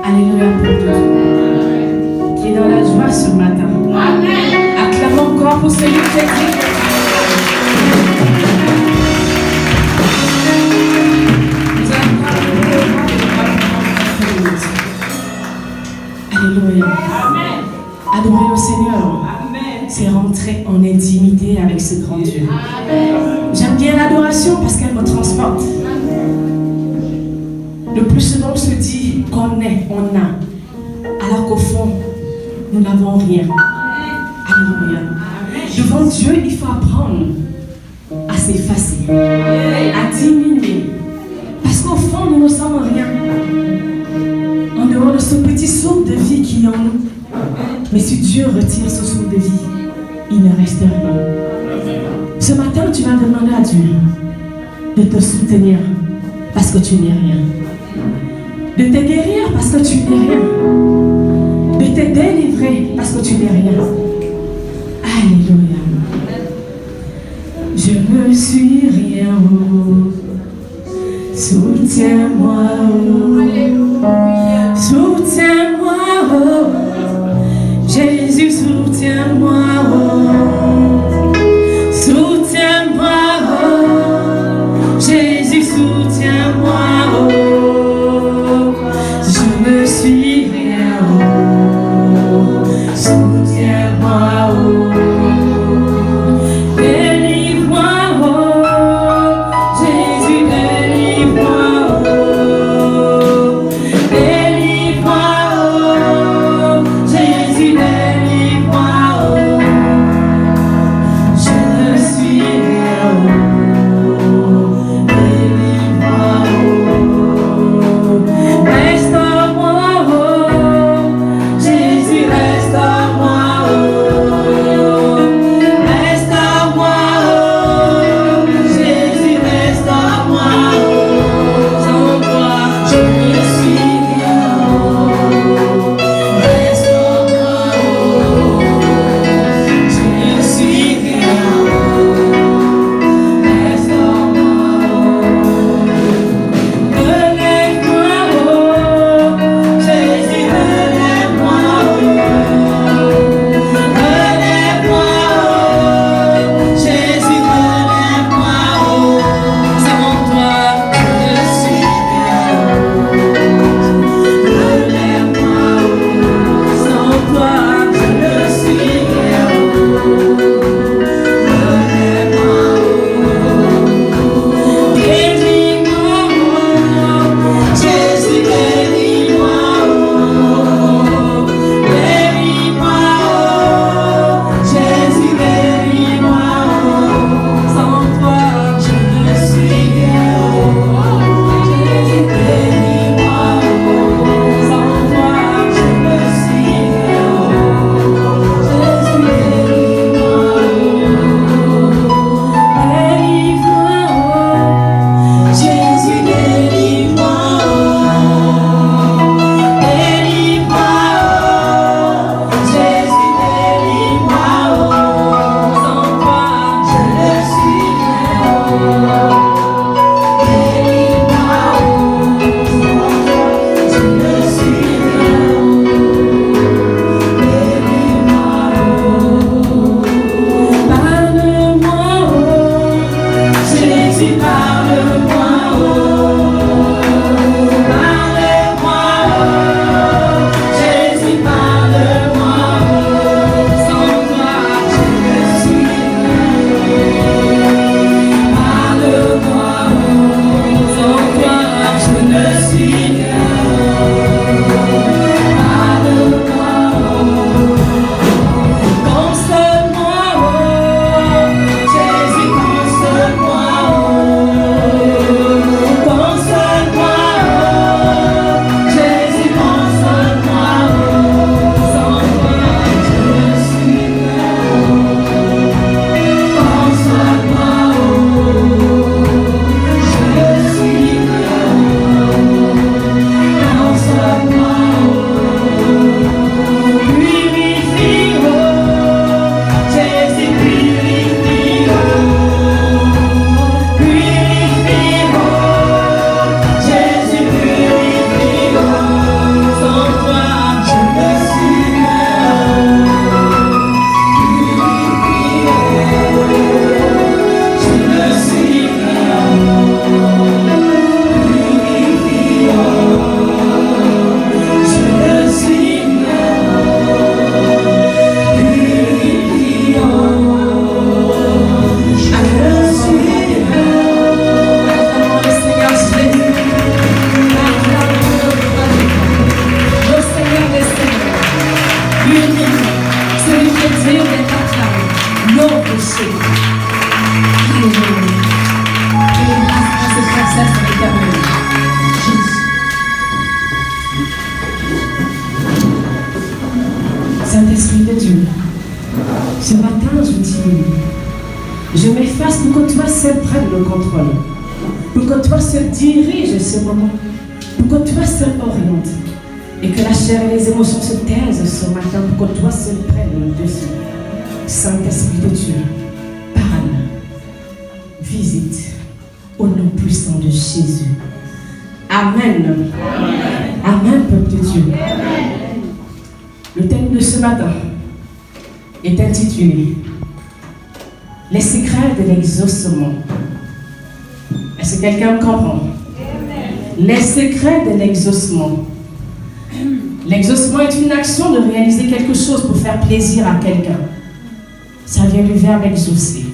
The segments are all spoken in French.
Alléluia pour tout. Qui est dans la joie ce matin. Acclame encore pour celui qui est dit. Alléluia. Adorer le Seigneur, c'est rentrer en intimité avec ce grand Dieu. J'aime bien l'adoration parce qu'elle me transporte. Le plus souvent, on se dit qu'on est, on a, alors qu'au fond, nous n'avons rien. Alléluia. Devant Dieu, il faut apprendre à s'effacer, à diminuer. Parce qu'au fond, nous ne sommes rien. En dehors de ce petit souffle de vie qui est en nous. Mais si Dieu retire ce souffle de vie, il ne reste rien. Ce matin, tu vas demander à Dieu de te soutenir parce que tu n'es rien. De te guérir parce que tu n'es rien. De te délivrer parce que tu n'es rien. Alléluia. Je ne suis rien. Oh. Soutiens-moi. Oh. Soutiens-moi. Oh. Jésus, soutiens-moi. Oh. Soutiens-moi. Oh. Jésus, soutiens-moi. Oh. Je ne suis rien, oh. Soutiens-moi, oh. Délivre-moi, oh. Jésus, délivre-moi, oh. Délivre-moi, oh. Jésus, délivre-moi, oh. Je m'efface pour que toi seul prennes le contrôle. Pour que toi seul dirige ce moment. Pour que toi seul oriente. Et que la chair et les émotions se taisent ce matin pour que toi seul prennes le dessus. Saint-Esprit de Dieu, parle, visite, au nom puissant de Jésus. Amen. Amen, Amen peuple de Dieu. Amen. Le thème de ce matin est intitulé Les secrets de l'exaucement. Est-ce que quelqu'un comprend? Les secrets de l'exaucement. L'exaucement est une action de réaliser quelque chose pour faire plaisir à quelqu'un. Ça vient du verbe exaucer.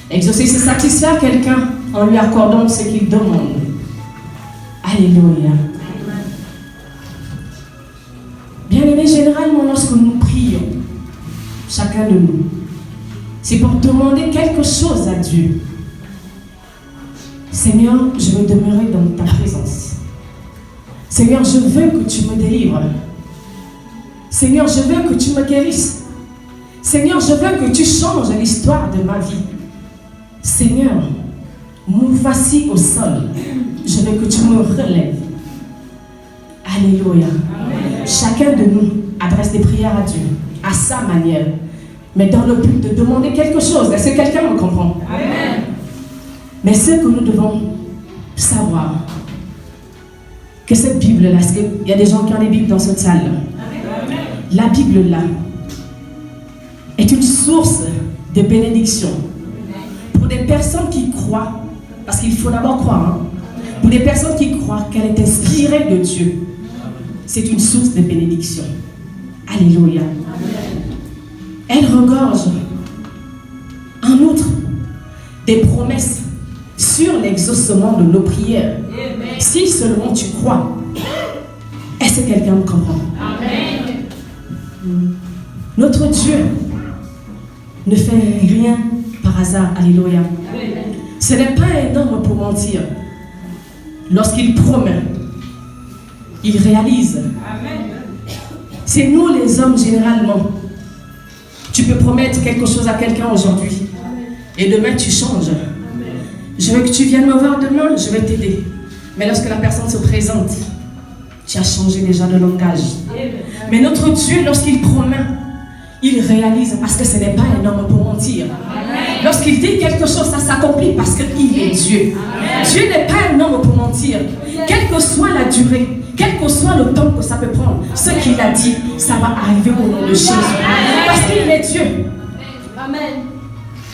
Exaucer, c'est satisfaire quelqu'un en lui accordant ce qu'il demande. Alléluia. Bien-aimés, généralement, lorsque nous prions, chacun de nous, c'est pour demander quelque chose à Dieu. Seigneur, je veux demeurer dans ta présence. Seigneur, je veux que tu me délivres. Seigneur, je veux que tu me guérisses. Seigneur, je veux que tu changes l'histoire de ma vie. Seigneur, me voici au sol. Je veux que tu me relèves. Alléluia. Amen. Chacun de nous adresse des prières à Dieu, à sa manière, mais dans le but de demander quelque chose. Est-ce que quelqu'un me comprend? Amen. Mais ce que nous devons savoir, que cette Bible-là, est-ce qu'il y a des gens qui ont des Bibles dans cette salle? Amen. La Bible-là est une source de bénédiction pour des personnes qui croient, parce qu'il faut d'abord croire, hein, pour des personnes qui croient qu'elle est inspirée de Dieu. C'est une source de bénédiction. Alléluia. Elle regorge, en outre, des promesses sur l'exaucement de nos prières. Si seulement tu crois. Est-ce que quelqu'un me comprend? Amen. Notre Dieu ne fait rien par hasard. Alléluia. Amen. Ce n'est pas un homme pour mentir. Lorsqu'il promet, il réalise. Amen. C'est nous les hommes généralement. Tu peux promettre quelque chose à quelqu'un aujourd'hui et demain tu changes. Amen. Je veux que tu viennes me voir demain, je vais t'aider. Mais lorsque la personne se présente, tu as changé déjà de langage. Amen. Mais notre Dieu, lorsqu'il promet, il réalise parce que ce n'est pas un homme pour mentir. Amen. Lorsqu'il dit quelque chose, ça s'accomplit parce qu'il est Dieu. Amen. Dieu n'est pas un homme pour mentir. Quelle que soit la durée, quel que soit le temps que ça peut prendre, ce qu'il a dit, ça va arriver au nom de Jésus. Amen. Parce qu'il est Dieu. Amen.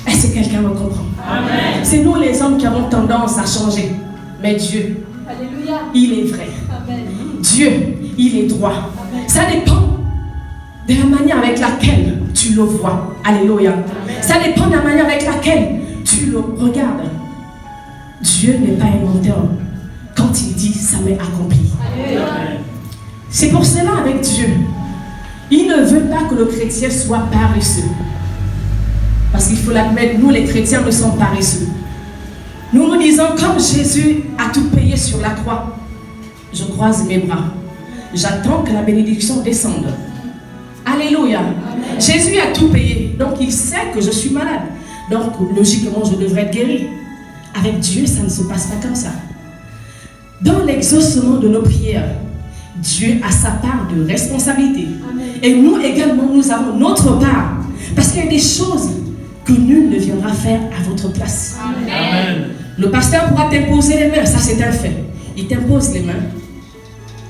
Est-ce que quelqu'un me comprend? Amen. C'est nous les hommes qui avons tendance à changer. Mais Dieu, alléluia, il est vrai. Amen. Dieu, il est droit. Amen. Ça dépend de la manière avec laquelle tu le vois. Alléluia. Amen. Ça dépend de la manière avec laquelle tu le regardes. Dieu n'est pas un menteur. Quand il dit, ça m'est accompli. Amen. C'est pour cela avec Dieu, il ne veut pas que le chrétien soit paresseux. Parce qu'il faut l'admettre, nous les chrétiens, nous sommes paresseux. Nous nous disons, comme Jésus a tout payé sur la croix, je croise mes bras. J'attends que la bénédiction descende. Alléluia. Amen. Jésus a tout payé. Donc il sait que je suis malade. Donc logiquement, je devrais être guéri. Avec Dieu, ça ne se passe pas comme ça. Dans l'exaucement de nos prières, Dieu a sa part de responsabilité. Amen. Et nous également, nous avons notre part. Parce qu'il y a des choses que nul ne viendra faire à votre place. Amen. Le pasteur pourra t'imposer les mains, ça c'est un fait. Il t'impose les mains.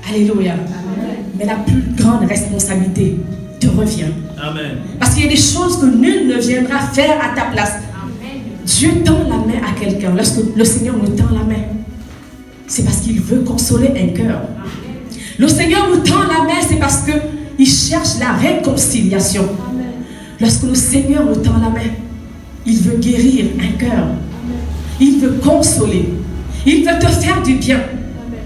Alléluia. Amen. Mais la plus grande responsabilité te revient. Amen. Parce qu'il y a des choses que nul ne viendra faire à ta place. Amen. Dieu tend la main à quelqu'un. Lorsque le Seigneur nous tend la main, c'est parce qu'il veut consoler un cœur. Le Seigneur nous tend la main, c'est parce qu'il cherche la réconciliation. Amen. Lorsque le Seigneur nous tend la main, il veut guérir un cœur. Amen. Il veut consoler. Il veut te faire du bien. Amen.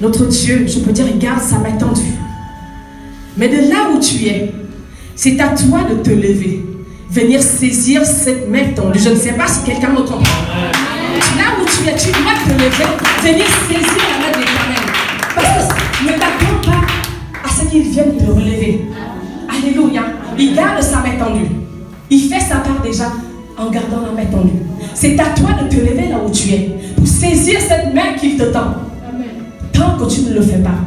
Notre Dieu, je peux dire, il garde sa main tendue. Mais de là où tu es, c'est à toi de te lever, venir saisir cette main tendue. Je ne sais pas si quelqu'un me comprend. Là où tu es, tu dois te lever, venir saisir la main de l'Éternel. Parce que ne t'attends pas à ce qu'il vienne te relever. Alléluia. Il garde sa main tendue. Il fait sa part déjà. en gardant la main tendue. C'est à toi de te lever là où tu es pour saisir cette main qu'il te tend. Tant que tu ne le fais pas,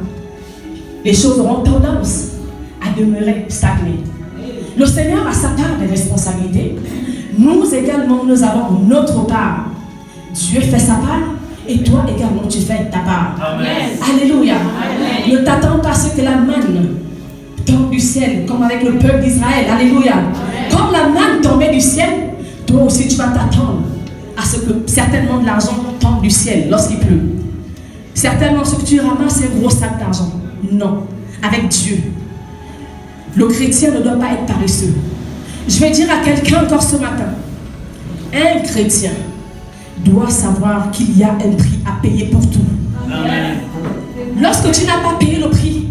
les choses auront tendance à demeurer stagnées. Le Seigneur a sa part de responsabilité. Nous également, nous avons notre part. Dieu fait sa part et toi également, tu fais ta part. Amen. Alléluia. Amen. Ne t'attends pas à ce que la manne tombe du ciel, comme avec le peuple d'Israël. Alléluia. Amen. Comme la manne tombait du ciel, toi aussi tu vas t'attendre à ce que certainement de l'argent tombe du ciel lorsqu'il pleut. Certainement ce que tu ramasses, c'est un gros sac d'argent. Non. Avec Dieu. Le chrétien ne doit pas être paresseux. Je vais dire à quelqu'un encore ce matin, un chrétien doit savoir qu'il y a un prix à payer pour tout. Amen. Lorsque tu n'as pas payé le prix,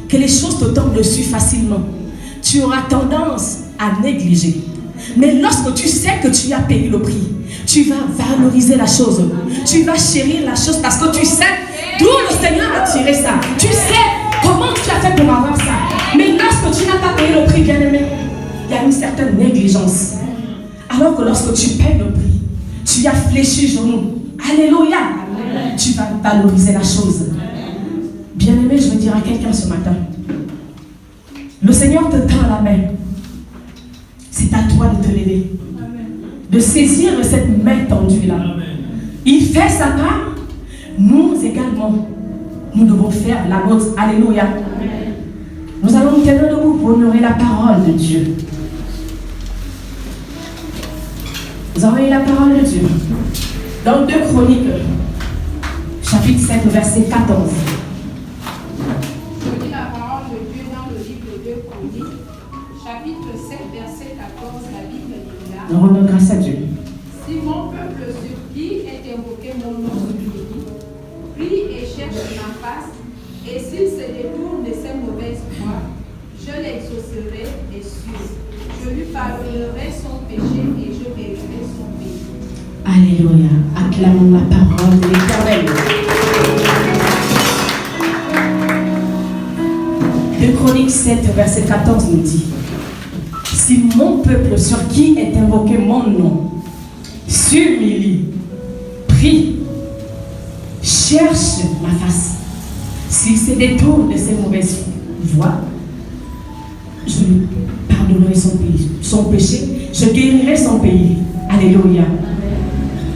que les choses te tombent dessus facilement, tu auras tendance à négliger. Mais lorsque tu sais que tu as payé le prix, tu vas valoriser la chose. Tu vas chérir la chose parce que tu sais d'où le Seigneur a tiré ça. Tu sais comment tu as fait pour avoir ça. Mais lorsque tu n'as pas payé le prix, bien-aimé, il y a une certaine négligence. Alors que lorsque tu payes le prix, tu as fléchi genou. Alléluia. Amen. Tu vas valoriser la chose. Bien-aimé, je veux dire à quelqu'un ce matin, le Seigneur te tend la main. C'est à toi de te lever. Amen. De saisir cette main tendue là. Amen. Il fait sa part. Nous également, nous devons faire la nôtre. Alléluia. Amen. Nous allons nous tenir debout pour honorer la parole de Dieu. Vous avez la parole de Dieu. Dans 2 Chroniques, chapitre 7, verset 14. Je lis la parole de Dieu dans le livre de 2 Chroniques, chapitre 7, verset 14. La Bible dit là. Nous rendons grâce à Dieu. Si mon peuple sur qui est invoqué mon nom prie et cherche ma face, et s'il se détourne de ses mauvaises voies, je l'exaucerai et sûr. Je lui pardonnerai son péché et je guérirai son pays. Alléluia. Acclamons la parole de l'Éternel. 2 Chroniques 7, verset 14 nous dit: si mon peuple sur qui est invoqué mon nom s'humilie, prie, cherche ma face, s'il se détourne de ses mauvaises voies, je lui pardonnerai son péché, je guérirai son pays. Alléluia.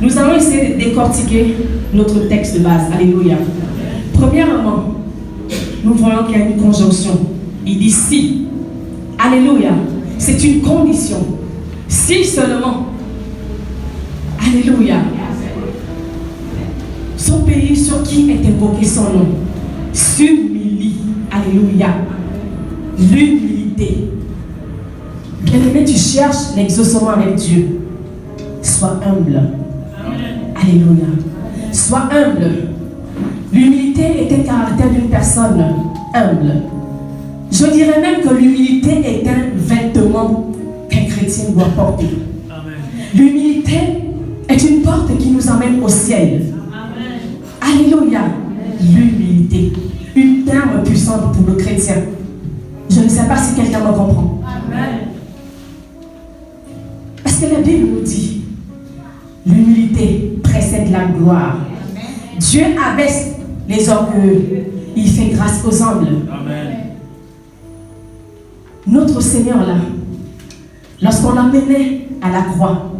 Nous allons essayer de décortiquer notre texte de base. Alléluia. Premièrement, nous voyons qu'il y a une conjonction. Il dit si. Alléluia. C'est une condition. Si seulement. Alléluia. Son pays sur qui est invoqué son nom s'humilie. Alléluia. L'humilité. Bien-aimé, tu cherches l'exaucement avec Dieu. Sois humble. Alléluia. Sois humble. L'humilité est un caractère d'une personne humble. Je dirais même que l'humilité est un vêtement qu'un chrétien doit porter. L'humilité est une porte qui nous emmène au ciel. Alléluia. L'humilité. Une terme puissante pour le chrétien. Je ne sais pas si quelqu'un me comprend. Amen. Parce que la Bible nous dit, l'humilité précède la gloire. Amen. Dieu abaisse les orgueilleux. Il fait grâce aux humbles. Amen. Notre Seigneur là, lorsqu'on l'emmenait à la croix,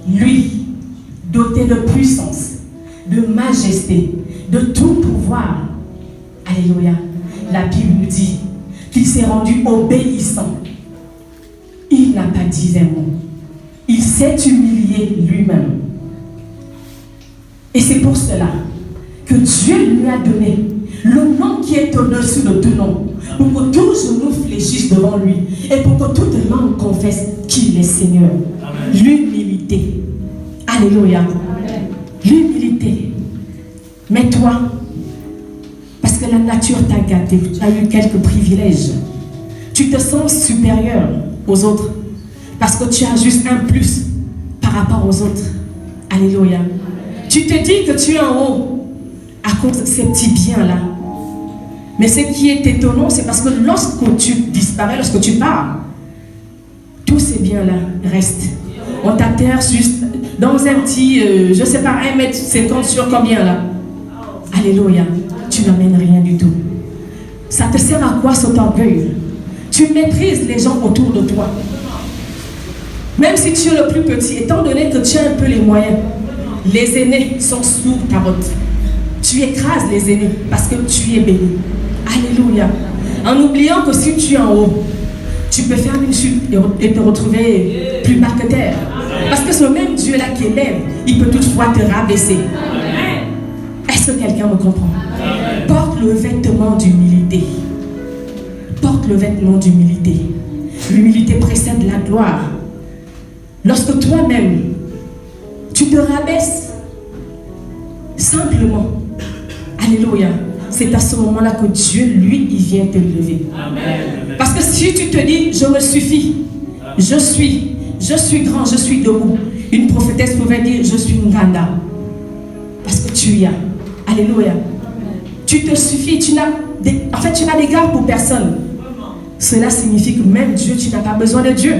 lui, doté de puissance, de majesté, de tout pouvoir, alléluia, la Bible nous dit qu'il s'est rendu obéissant. Il n'a pas dit un mot. Il s'est humilié lui-même. Et c'est pour cela que Dieu lui a donné le nom qui est au-dessus de tout nom, pour que tout genou fléchisse devant lui et pour que toute langue confesse qu'il est Seigneur. L'humilité. Alléluia. L'humilité. Mais toi, parce que la nature t'a gâté, tu as eu quelques privilèges, tu te sens supérieur aux autres parce que tu as juste un plus par rapport aux autres. Alléluia. Tu te dis que tu es en haut à cause de ces petits biens-là. Mais ce qui est étonnant, c'est parce que lorsque tu disparais, lorsque tu pars, tous ces biens-là restent. on t'atterre juste dans un petit, je sais pas, 1,50 m sur combien là? Alléluia. Tu n'amènes rien du tout. Ça te sert à quoi cet orgueil? Tu méprises les gens autour de toi. Même si tu es le plus petit, étant donné que tu as un peu les moyens, les aînés sont sous ta botte. Tu écrases les aînés parce que tu es béni. Alléluia. En oubliant que si tu es en haut, tu peux faire une chute et te retrouver plus bas que terre. Parce que ce même Dieu-là qui élève, il peut toutefois te rabaisser. Est-ce que quelqu'un me comprend? Porte le vêtement d'humilité. Porte le vêtement d'humilité. L'humilité précède la gloire. Lorsque toi-même, tu te rabaisses simplement, alléluia, c'est à ce moment-là que Dieu, lui, il vient te lever. Parce que si tu te dis, je me suffis, je suis grand, je suis debout, une prophétesse pouvait dire, je suis une Nganda. Parce que tu y as. Alléluia. Tu te suffis, tu n'as d'égard pour personne. Cela signifie que même Dieu, tu n'as pas besoin de Dieu.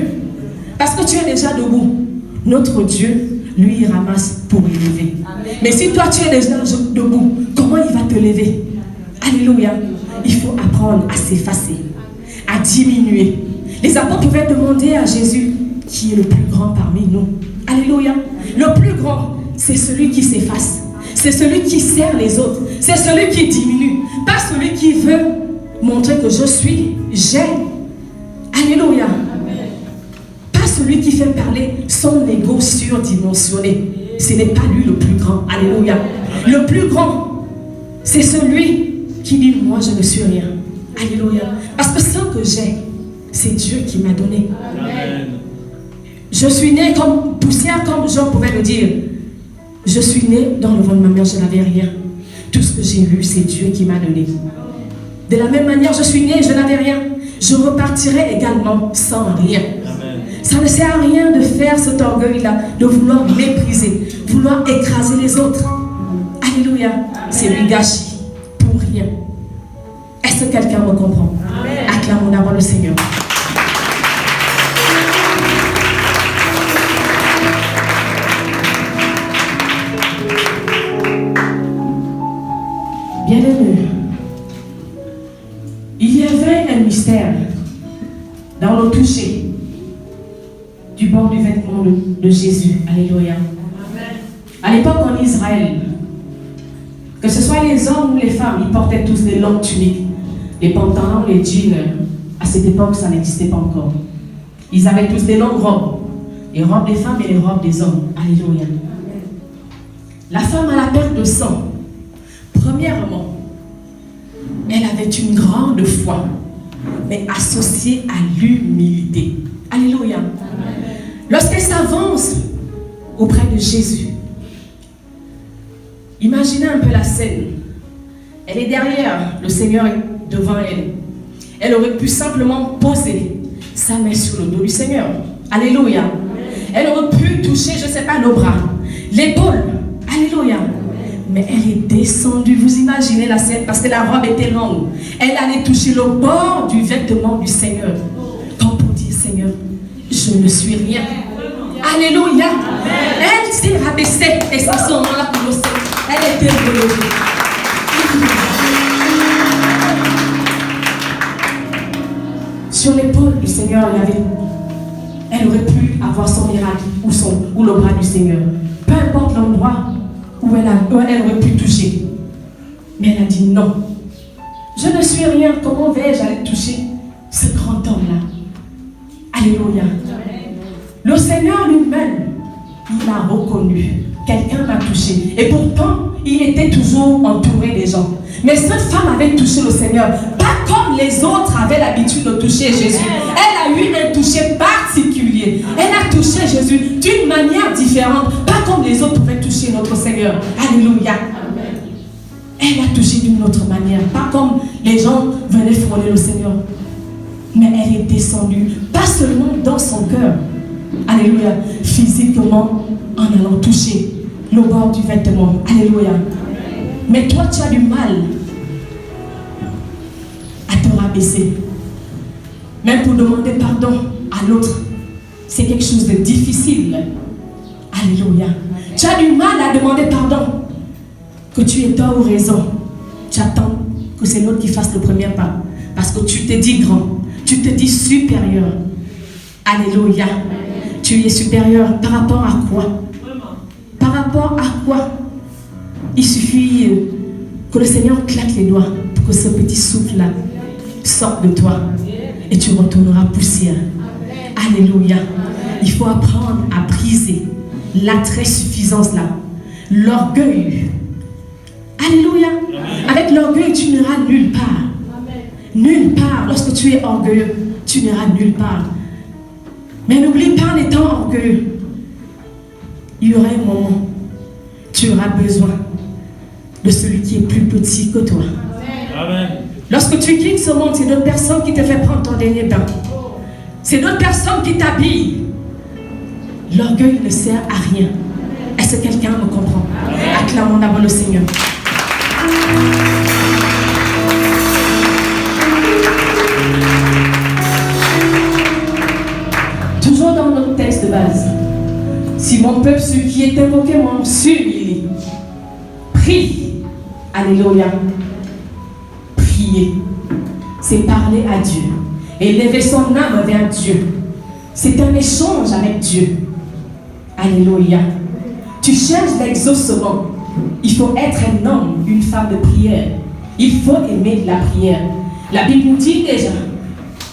Parce que tu es déjà debout. Notre Dieu, lui, il ramasse pour l'élever. Mais si toi, tu es déjà debout, comment il va te lever? Alléluia. Il faut apprendre à s'effacer, à diminuer. Les apôtres pouvaient demander à Jésus, qui est le plus grand parmi nous. Alléluia. Le plus grand, c'est celui qui s'efface. C'est celui qui sert les autres. C'est celui qui diminue. Pas celui qui veut montrer que j'ai. Alléluia. Pas celui qui fait parler son ego surdimensionné. Ce n'est pas lui le plus grand. Alléluia. Le plus grand, c'est celui qui dit, moi je ne suis rien. Alléluia. Parce que ce que j'ai, c'est Dieu qui m'a donné. Amen. Je suis né comme poussière, comme Jean pouvait le dire. Je suis né dans le ventre de ma mère, je n'avais rien. Tout ce que j'ai eu, c'est Dieu qui m'a donné. De la même manière, je suis né, je n'avais rien. Je repartirai également sans rien. Amen. Ça ne sert à rien de faire cet orgueil-là, de vouloir mépriser, vouloir écraser les autres. Alléluia. C'est du gâchis pour rien. Est-ce que quelqu'un me comprend? Amen. Acclamons d'abord le Seigneur. Bien-aimé, il y avait un mystère dans le toucher du bord du vêtement de Jésus. Alléluia. À l'époque en Israël, que ce soit les hommes ou les femmes, ils portaient tous des longues tuniques, les pantalons, les jeans. À cette époque, ça n'existait pas encore. Ils avaient tous des longues robes, les robes des femmes et les robes des hommes. Alléluia. La femme à la perte de sang, premièrement, elle avait une grande foi, mais associée à l'humilité. Alléluia. Lorsqu'elle s'avance auprès de Jésus, imaginez un peu la scène. Elle est derrière, le Seigneur est devant elle. Elle aurait pu simplement poser sa main sur le dos du Seigneur. Alléluia. Elle aurait pu toucher, je ne sais pas, le bras, l'épaule. Alléluia. Mais elle est descendue, vous imaginez la scène, parce que la robe était longue. Elle allait toucher le bord du vêtement du Seigneur. Comme pour dire, Seigneur, je ne suis rien. Alléluia. Elle s'est rabaissée. Et c'est à ce moment-là que le Seigneur, elle était relevée. Sur l'épaule du Seigneur, elle aurait pu avoir son miracle ou le bras du Seigneur. Peu importe l'endroit où elle aurait pu toucher. Mais elle a dit non. Je ne suis rien. Comment vais-je aller toucher ce grand homme-là? Alléluia. Le Seigneur lui-même, il a reconnu. Quelqu'un m'a touché. Et pourtant, il était toujours entouré des gens. Mais cette femme avait touché le Seigneur. Pas comme les autres avaient l'habitude de toucher Jésus. Elle a eu un toucher particulier. Elle a touché Jésus d'une manière différente. Pas comme les autres pouvaient toucher notre Seigneur. Alléluia. Elle a touché d'une autre manière. Pas comme les gens venaient frôler le Seigneur. Mais elle est descendue. Pas seulement dans son cœur. Alléluia. Physiquement, en allant toucher le bord du vêtement. Alléluia. Mais toi, tu as du mal à te rabaisser. Même pour demander pardon à l'autre, c'est quelque chose de difficile. Alléluia. Tu as du mal à demander pardon. Que tu aies tort ou raison. Tu attends que c'est l'autre qui fasse le premier pas. Parce que tu te dis grand. Tu te dis supérieur. Alléluia. Tu es supérieur par rapport à quoi? Par rapport à quoi? Il suffit que le Seigneur claque les doigts pour que ce petit souffle-là sorte de toi. Et tu retourneras poussière. Alléluia. Il faut apprendre à briser la très suffisance là. L'orgueil. Alléluia. Avec l'orgueil, tu n'iras nulle part. Nulle part. Lorsque tu es orgueilleux, tu n'iras nulle part. Mais n'oublie pas, en étant orgueilleux, il y aura un moment, tu auras besoin de celui qui est plus petit que toi. Amen. Lorsque tu quittes ce monde, c'est d'autres personnes qui te font prendre ton dernier bain. C'est d'autres personnes qui t'habillent. L'orgueil ne sert à rien. Est-ce que quelqu'un me comprend? Acclamons d'abord le Seigneur. Toujours dans notre texte de base. Si mon peuple, ceux qui est invoqué, mon s'humilie, prie. Alléluia. Prier, c'est parler à Dieu. Élever son âme vers Dieu. C'est un échange avec Dieu. Alléluia. Tu cherches l'exaucement. Il faut être un homme, une femme de prière. Il faut aimer la prière. La Bible nous dit déjà,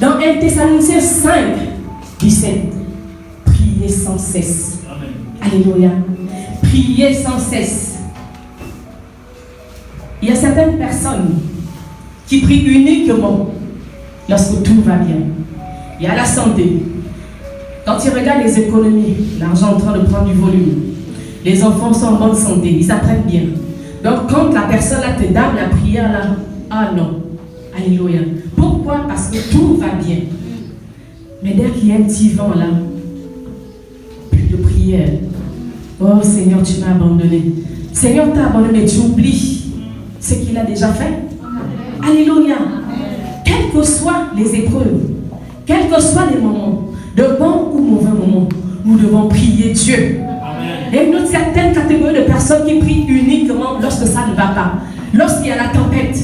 dans 1 Thessaloniciens 5, 17, priez sans cesse. Alléluia. Priez sans cesse. Il y a certaines personnes qui prient uniquement lorsque tout va bien. Il y a la santé. Quand tu regardes les économies, l'argent est en train de prendre du volume. Les enfants sont en bonne santé, ils apprennent bien. Donc quand la personne là te donne la prière là, ah non, alléluia. Pourquoi? Parce que tout va bien. Mais dès qu'il y a un petit vent là, plus de prière. Oh Seigneur, tu m'as abandonné. Seigneur t'a abandonné, tu oublies ce qu'il a déjà fait. Alléluia. Quelles que soient les épreuves, quels que soient les moments, de bons ou mauvais moments, nous devons prier Dieu. Il y a une autre certaine catégorie de personnes qui prient uniquement lorsque ça ne va pas. Lorsqu'il y a la tempête,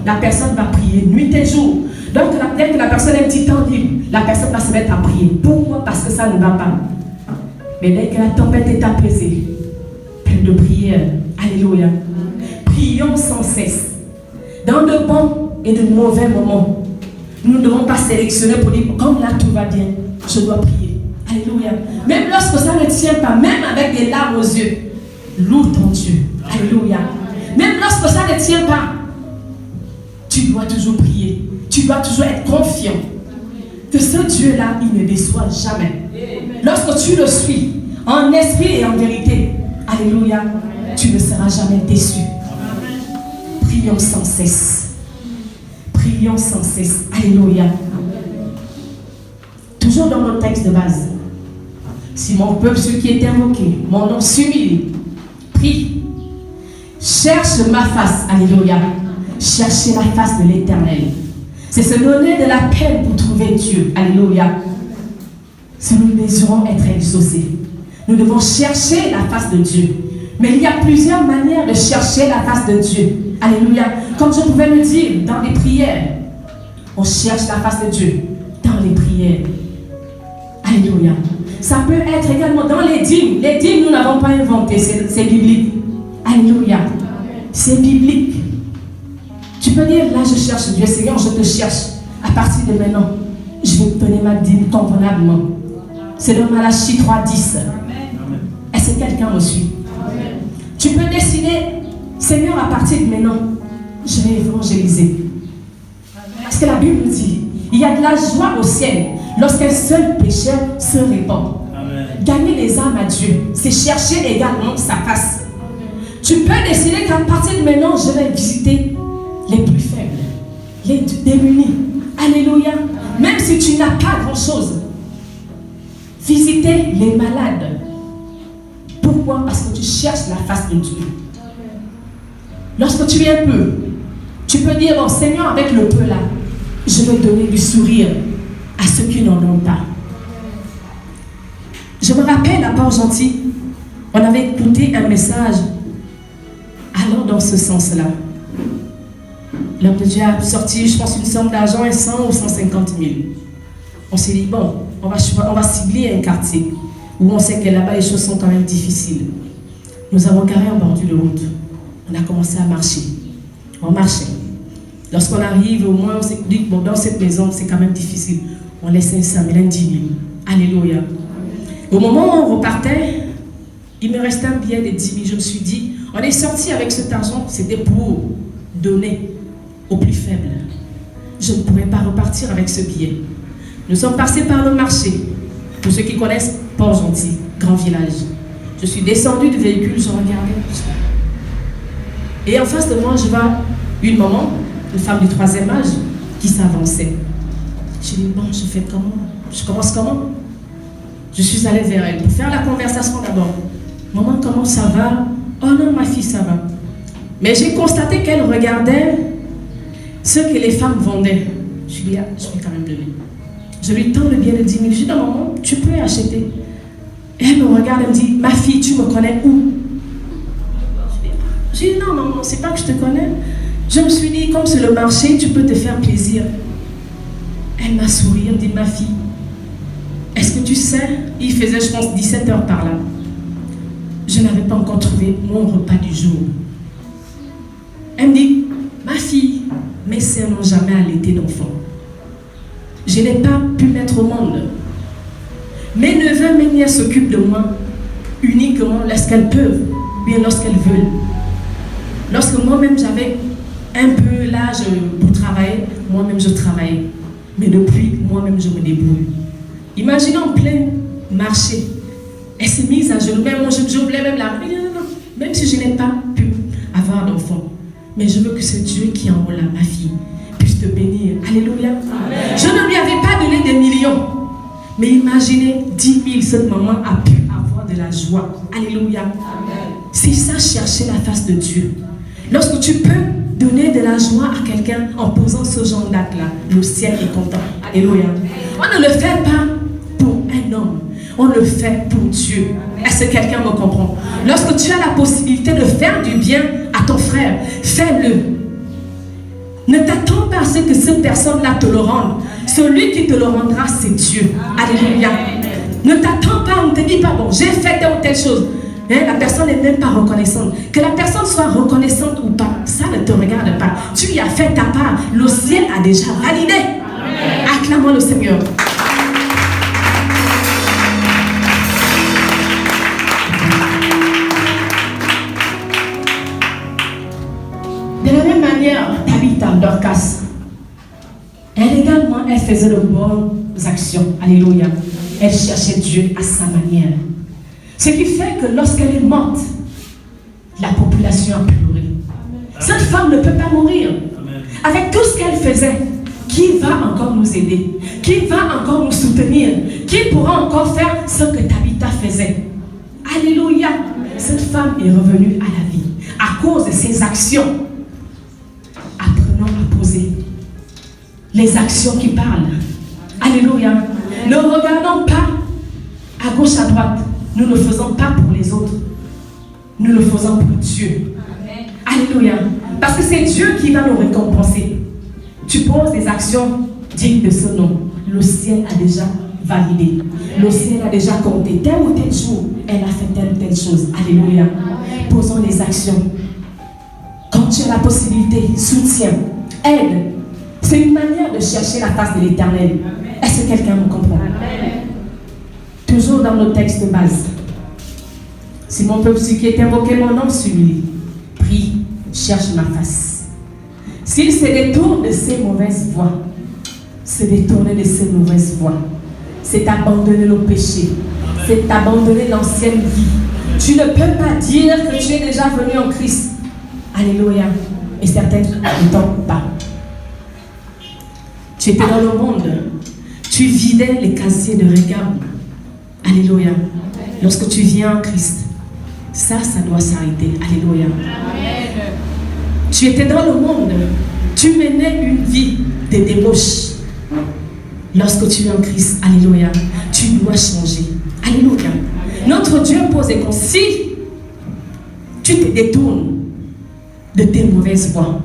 la personne va prier nuit et jour. Donc, dès que la personne a un petit temps libre, la personne va se mettre à prier. Pourquoi? Parce que ça ne va pas. Mais dès que la tempête est apaisée, plus de prière. Alléluia. Prions sans cesse. Dans de bons et de mauvais moments, nous ne devons pas sélectionner pour dire, comme là tout va bien, je dois prier. Alléluia. Même lorsque ça ne tient pas, même avec des larmes aux yeux, loue ton Dieu. Alléluia. Même lorsque ça ne tient pas, tu dois toujours prier. Tu dois toujours être confiant que ce Dieu-là, il ne déçoit jamais. Lorsque tu le suis, en esprit et en vérité, alléluia, tu ne seras jamais déçu. Prions sans cesse. Prions sans cesse. Alléluia. Toujours dans notre texte de base. Si mon peuple, ceux qui est invoqué, mon nom s'humilie, prie, cherche ma face. Alléluia. Chercher la face de l'Éternel. C'est se donner de la peine pour trouver Dieu. Alléluia. Si nous désirons être exaucés, nous devons chercher la face de Dieu. Mais il y a plusieurs manières de chercher la face de Dieu. Alléluia. Comme je pouvais le dire dans les prières, on cherche la face de Dieu dans les prières. Alléluia. Ça peut être également dans les dîmes. Les dîmes, nous n'avons pas inventé, c'est biblique. Alléluia. C'est biblique. Tu peux dire, là je cherche Dieu, Seigneur, je te cherche. À partir de maintenant, je vais te donner ma dîme convenablement. C'est dans Malachie 3:10. Est-ce que quelqu'un me suit? Amen. Tu peux décider, Seigneur, à partir de maintenant, je vais évangéliser. Parce que la Bible dit, il y a de la joie au ciel lorsqu'un seul pécheur se répand. Amen. Gagner les âmes à Dieu, c'est chercher également sa face. Amen. Tu peux décider qu'à partir de maintenant, je vais visiter les plus faibles, les démunis. Alléluia. Amen. Même si tu n'as pas grand-chose, visiter les malades. Pourquoi? Parce que tu cherches la face de Dieu. Lorsque tu es un peu, tu peux dire, bon Seigneur, avec le peu là, je vais donner du sourire à ceux qui n'en ont pas. Je me rappelle à Port-Gentil, On avait écouté un message allant dans ce sens-là. L'homme de Dieu a sorti, je pense, une somme d'argent, 100 ou 150 000. On s'est dit, bon, on va cibler un quartier où on sait que là-bas les choses sont quand même difficiles. Nous avons garé en bordure de route. On a commencé à marcher. On marchait. Lorsqu'on arrive, au moins, on s'est dit, bon, dans cette maison, c'est quand même difficile. On laisse 500 000, 10 000. Alléluia. Au moment où on repartait, il me restait un billet de 10 000. Je me suis dit, on est sorti avec cet argent, c'était pour donner aux plus faibles. Je ne pourrais pas repartir avec ce billet. Nous sommes passés par le marché. Pour ceux qui connaissent, Port-Gentil, grand village. Je suis descendue du véhicule, je regardais. Et en face de moi, je vois une maman, une femme du 3e âge, qui s'avançait. J'ai dit, bon, je fais comment? Je commence comment? Je suis allée vers elle pour faire la conversation d'abord. Maman, comment ça va? Oh non, ma fille, ça va. Mais j'ai constaté qu'elle regardait ce que les femmes vendaient. Je lui ai dit, ah, je vais quand même donner. Je lui tends le billet de 10 000. Je dis, non, maman, tu peux acheter. Et elle me regarde, elle me dit, ma fille, tu me connais où? Je dis, non, maman, c'est pas que je te connais. Je me suis dit, comme c'est le marché, tu peux te faire plaisir. Elle m'a souri, elle me dit, ma fille, est-ce que tu sais, il faisait, je pense, 17 heures par là. Je n'avais pas encore trouvé mon repas du jour. Elle me dit, ma fille, mes sœurs n'ont jamais allaité d'enfant. Je n'ai pas pu mettre au monde. Mes neveux, mes nièces s'occupent de moi uniquement lorsqu'elles peuvent, bien lorsqu'elles veulent. Lorsque moi-même j'avais un peu l'âge pour travailler, moi-même je travaillais. Mais depuis, moi-même je me débrouille. Imaginez en plein marché. Elle s'est mise à genoux. Même moi, je voulais même la... Non. Même si je n'ai pas pu avoir d'enfant. Mais je veux que ce Dieu qui est en haut là, ma fille, puisse te bénir. Alléluia. Amen. Je ne lui avais pas donné des millions. Mais imaginez, 10 000, cette maman a pu avoir de la joie. Alléluia. Amen. C'est ça, chercher la face de Dieu. Lorsque tu peux donner de la joie à quelqu'un en posant ce genre d'acte-là, le ciel est content. Alléluia. On ne le fait pas pour un homme. On le fait pour Dieu. Est-ce que quelqu'un me comprend? Lorsque tu as la possibilité de faire du bien à ton frère, fais-le. Ne t'attends pas à ce que cette personne-là te le rende. Celui qui te le rendra, c'est Dieu. Alléluia. Ne t'attends pas, on ne te dit pas, bon, j'ai fait telle ou telle chose. La personne n'est même pas reconnaissante. Que la personne soit reconnaissante ou pas, ça ne te regarde pas. Tu y as fait ta part. Le ciel a déjà validé. Acclamons le Seigneur. De la même manière, Tabitha, Dorcas, elle également, elle faisait de bonnes actions. Alléluia. Elle cherchait Dieu à sa manière. Ce qui fait que lorsqu'elle est morte, la population a pleuré. Cette femme ne peut pas mourir. Avec tout ce qu'elle faisait, qui va encore nous aider? Qui va encore nous soutenir? Qui pourra encore faire ce que Tabitha faisait? Alléluia. Cette femme est revenue à la vie à cause de ses actions. Apprenons à poser les actions qui parlent. Alléluia. Ne regardons pas à gauche, à droite. Nous ne le faisons pas pour les autres. Nous le faisons pour Dieu. Amen. Alléluia. Parce que c'est Dieu qui va nous récompenser. Tu poses des actions dignes de ce nom. Le ciel a déjà validé. Le ciel a déjà compté. Tel ou tel jour, elle a fait telle ou telle chose. Alléluia. Amen. Posons les actions. Quand tu as la possibilité, soutiens, aide. C'est une manière de chercher la face de l'Éternel. Est-ce que quelqu'un me comprend? Amen. Toujours dans nos textes de base. Si mon peuple, ce qui est invoqué mon nom, celui prie, cherche ma face. S'il se détourne de ses mauvaises voies, se détourner de ses mauvaises voies, c'est abandonner le péché, c'est abandonner l'ancienne vie. Tu ne peux pas dire que tu es déjà venu en Christ. Alléluia. Et certains ne t'entendent pas. Tu étais dans le monde. Tu vidais les casiers de regard. Alléluia. Lorsque tu viens en Christ, ça doit s'arrêter. Alléluia. Amen. Tu étais dans le monde. Tu menais une vie de débauche. Lorsque tu es en Christ, alléluia, tu dois changer. Alléluia. Notre Dieu pose des comptes. Si tu te détournes de tes mauvaises voies,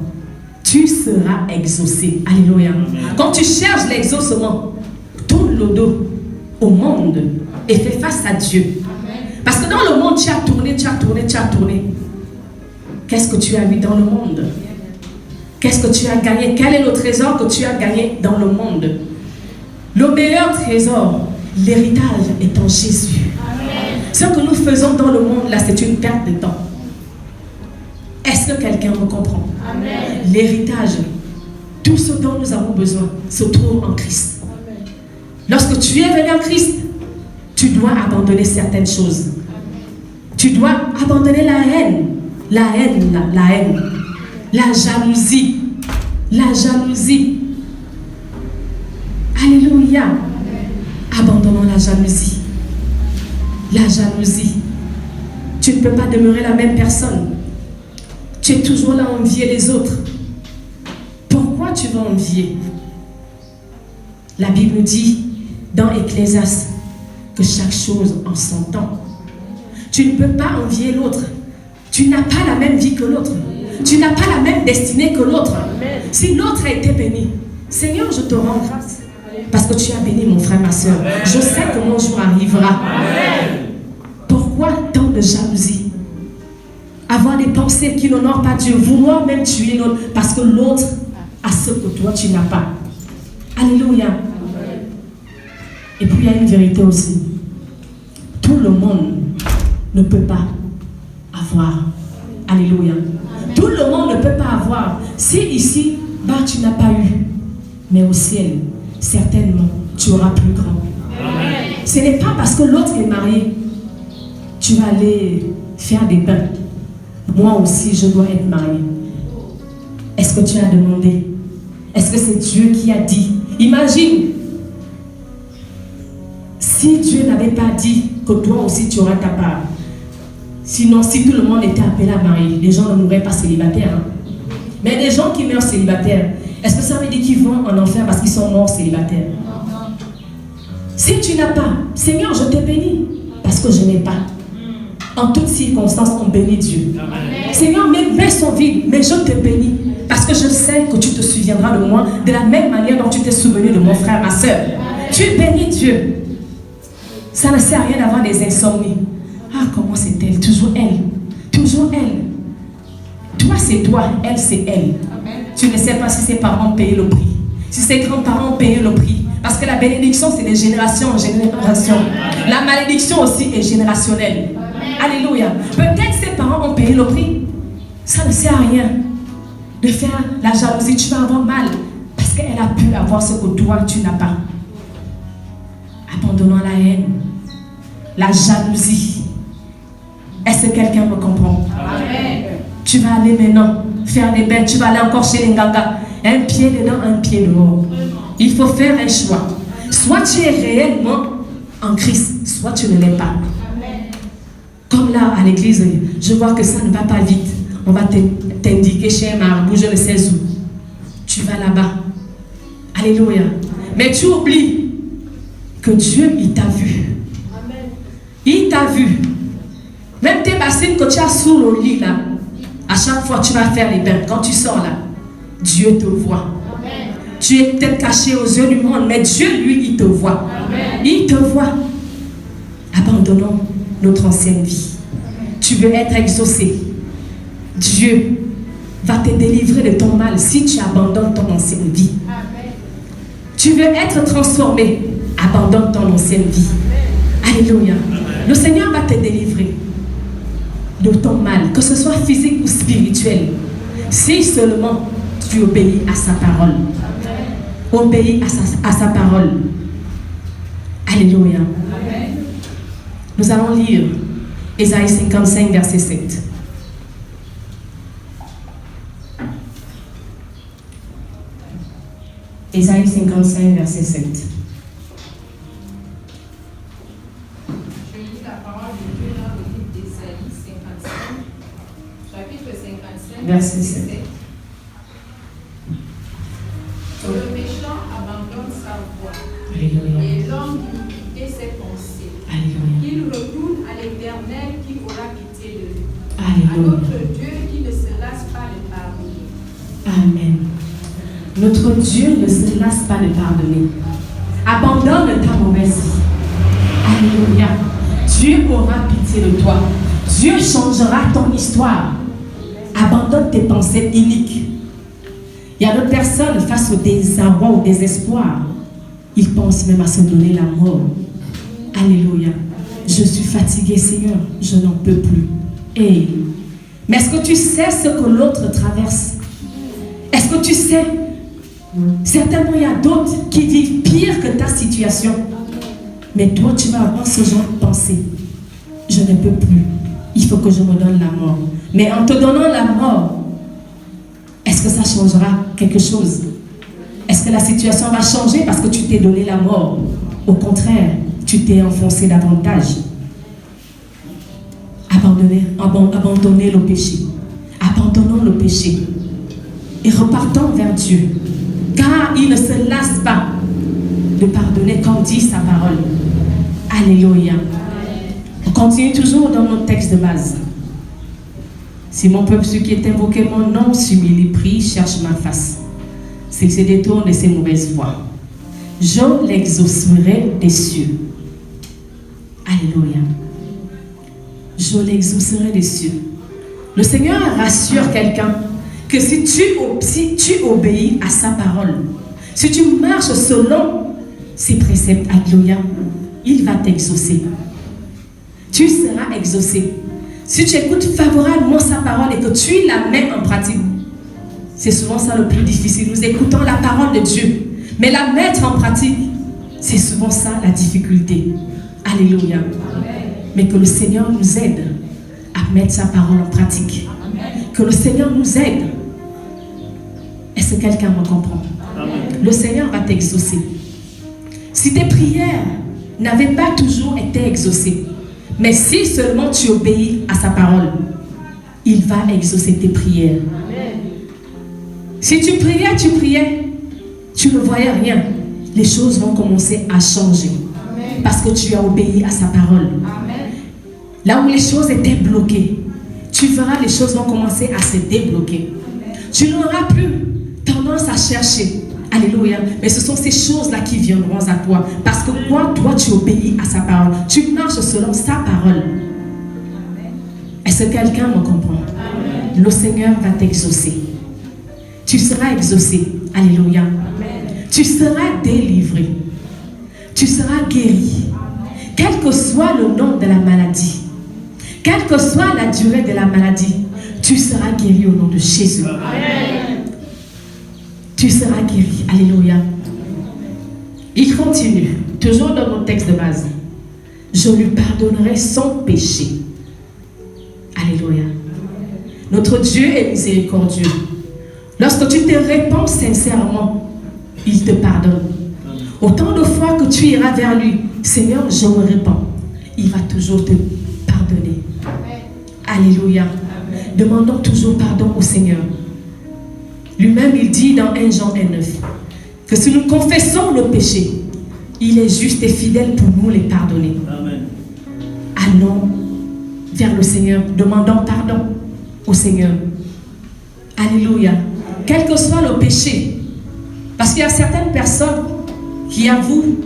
tu seras exaucé. Alléluia. Quand tu cherches l'exaucement, tourne le dos au monde et fais face à Dieu. Parce que dans le monde, tu as tourné, tu as tourné, tu as tourné. Qu'est-ce que tu as eu dans le monde? Qu'est-ce que tu as gagné? Quel est le trésor que tu as gagné dans le monde? Le meilleur trésor, l'héritage est en Jésus. Amen. Ce que nous faisons dans le monde, là, c'est une perte de temps. Est-ce que quelqu'un me comprend? L'héritage, tout ce dont nous avons besoin, se trouve en Christ. Amen. Lorsque tu es venu en Christ, tu dois abandonner certaines choses. Amen. Tu dois abandonner la haine, la haine, la jalousie, Alléluia. Amen. Abandonnons la jalousie. Tu ne peux pas demeurer la même personne. Tu es toujours là à envier les autres. Pourquoi tu vas envier? La Bible dit dans Ecclésiaste que chaque chose en son temps. Tu ne peux pas envier l'autre. Tu n'as pas la même vie que l'autre. Tu n'as pas la même destinée que l'autre. Si l'autre a été béni, Seigneur, je te rends grâce. Parce que tu as béni mon frère, ma soeur. Je sais que mon jour arrivera. Pourquoi tant de jalousie? Avoir des pensées qui n'honorent pas Dieu. Vouloir même tuer l'autre. Parce que l'autre a ce que toi tu n'as pas. Alléluia. Et puis il y a une vérité aussi. Tout le monde ne peut pas avoir. Alléluia. Tout le monde ne peut pas avoir. Si ici, tu n'as pas eu, mais au ciel, certainement, tu auras plus grand. Amen. Ce n'est pas parce que l'autre est marié, tu vas aller faire des bains. Moi aussi, je dois être marié. Est-ce que tu as demandé? Est-ce que c'est Dieu qui a dit? Imagine, si Dieu n'avait pas dit que toi aussi tu auras ta part. Sinon, si tout le monde était appelé à marier, les gens ne mourraient pas célibataires. Hein? Mais les gens qui meurent célibataires, est-ce que ça veut dire qu'ils vont en enfer parce qu'ils sont morts célibataires? Si tu n'as pas, Seigneur, je t'ai béni parce que je n'ai pas. En toutes circonstances, on bénit Dieu. Amen. Seigneur, mes mains sont vides, mais je te bénis parce que je sais que tu te souviendras de moi de la même manière dont tu t'es souvenu de mon frère, ma soeur. Tu bénis Dieu. Ça ne sert à rien d'avoir des insomnies. Ah, comment c'est elle? Toujours elle. Toujours elle. Toi, c'est toi. Elle, c'est elle. Amen. Tu ne sais pas si ses parents ont payé le prix. Si ses grands-parents ont payé le prix. Parce que la bénédiction, c'est de génération en génération. Amen. La malédiction aussi est générationnelle. Amen. Alléluia. Peut-être ses parents ont payé le prix. Ça ne sert à rien de faire la jalousie. Tu vas avoir mal. Parce qu'elle a pu avoir ce que toi, tu n'as pas. Abandonnons la haine. La jalousie. Est-ce que quelqu'un me comprend? Amen. Tu vas aller maintenant faire des bains. Tu vas aller encore chez les Nganga. Un pied dedans, un pied dehors. Il faut faire un choix. Soit tu es réellement en Christ, soit tu ne l'es pas. Amen. Comme là, à l'église, je vois que ça ne va pas vite. On va t'indiquer chez un marabout, je ne sais où. Tu vas là-bas. Alléluia. Mais tu oublies que Dieu, il t'a vu. Amen. Il t'a vu. Même tes bassines que tu as sous le lit là, à chaque fois tu vas faire les bains. Quand tu sors là, Dieu te voit. Amen. Tu es peut-être caché aux yeux du monde, mais Dieu, lui, il te voit. Amen. Il te voit. Abandonnons notre ancienne vie. Amen. Tu veux être exaucé. Dieu va te délivrer de ton mal si tu abandonnes ton ancienne vie. Amen. Tu veux être transformé. Abandonne ton ancienne vie. Amen. Alléluia. Amen. Le Seigneur va te délivrer de ton mal, que ce soit physique ou spirituel, si seulement tu obéis à sa parole. Amen. Obéis à sa parole. Alléluia. Amen. Nous allons lire Ésaïe 55, verset 7. Ésaïe 55, verset 7. Verset 7. Le méchant abandonne sa voie. Alléluia. Et l'homme d'iniquité ses pensées. Alléluia. Il retourne à l'Éternel qui aura pitié de lui. À Alléluia. notre Dieu qui ne se lasse pas de pardonner. Amen. Notre Dieu ne se lasse pas de pardonner. Abandonne ta mauvaise vie. Alléluia. Dieu aura pitié de toi. Dieu changera ton histoire. Abandonne tes pensées iniques. Il y a d'autres personnes face au désarroi, au désespoir. Ils pensent même à se donner la mort. Alléluia. Je suis fatigué, Seigneur. Je n'en peux plus. Hey. Mais est-ce que tu sais ce que l'autre traverse? Est-ce que tu sais? Certainement, il y a d'autres qui vivent pire que ta situation. Mais toi, tu vas avoir ce genre de pensée. Je ne peux plus. Il faut que je me donne la mort. Mais en te donnant la mort, est-ce que ça changera quelque chose? Est-ce que la situation va changer parce que tu t'es donné la mort? Au contraire, tu t'es enfoncé davantage. Abandonnez le péché. Abandonnons le péché. Et repartons vers Dieu. Car il ne se lasse pas de pardonner comme dit sa parole. Alléluia. On continue toujours dans notre texte de base. Si mon peuple, ceux qui est invoqué mon nom, s'humilie, prie, cherche ma face, s'il se détourne de ses mauvaises voies, je l'exaucerai des cieux. Alléluia. Je l'exaucerai des cieux. Le Seigneur rassure quelqu'un que si tu obéis à sa parole, si tu marches selon ses préceptes, alléluia, il va t'exaucer. Tu seras exaucé. Si tu écoutes favorablement sa parole et que tu la mets en pratique, c'est souvent ça le plus difficile. Nous écoutons la parole de Dieu, mais la mettre en pratique, c'est souvent ça la difficulté. Alléluia. Mais que le Seigneur nous aide à mettre sa parole en pratique. Que le Seigneur nous aide. Est-ce que quelqu'un me comprend? Le Seigneur va t'exaucer. Si tes prières n'avaient pas toujours été exaucées, mais si seulement tu obéis à sa parole, il va exaucer tes prières. Si tu priais, tu ne voyais rien, les choses vont commencer à changer. Parce que tu as obéi à sa parole. Là où les choses étaient bloquées, tu verras les choses vont commencer à se débloquer. Tu n'auras plus tendance à chercher. Alléluia. Mais ce sont ces choses-là qui viendront à toi. Parce que toi, tu obéis à sa parole. Tu marches selon sa parole. Est-ce que quelqu'un me comprend? Amen. Le Seigneur va t'exaucer. Tu seras exaucé. Alléluia. Amen. Tu seras délivré. Tu seras guéri. Quel que soit le nom de la maladie, quelle que soit la durée de la maladie, tu seras guéri au nom de Jésus. Amen. Tu seras guéri. Alléluia. Il continue, toujours dans notre texte de base. Je lui pardonnerai son péché. Alléluia. Notre Dieu est miséricordieux. Lorsque tu te répands sincèrement, il te pardonne. Autant de fois que tu iras vers lui, Seigneur, je me répands, il va toujours te pardonner. Alléluia. Demandons toujours pardon au Seigneur. Lui-même, il dit dans 1 Jean 1,9 que si nous confessons le péché, il est juste et fidèle pour nous les pardonner. Amen. Allons vers le Seigneur, demandons pardon au Seigneur. Alléluia. Quel que soit le péché, parce qu'il y a certaines personnes qui avouent,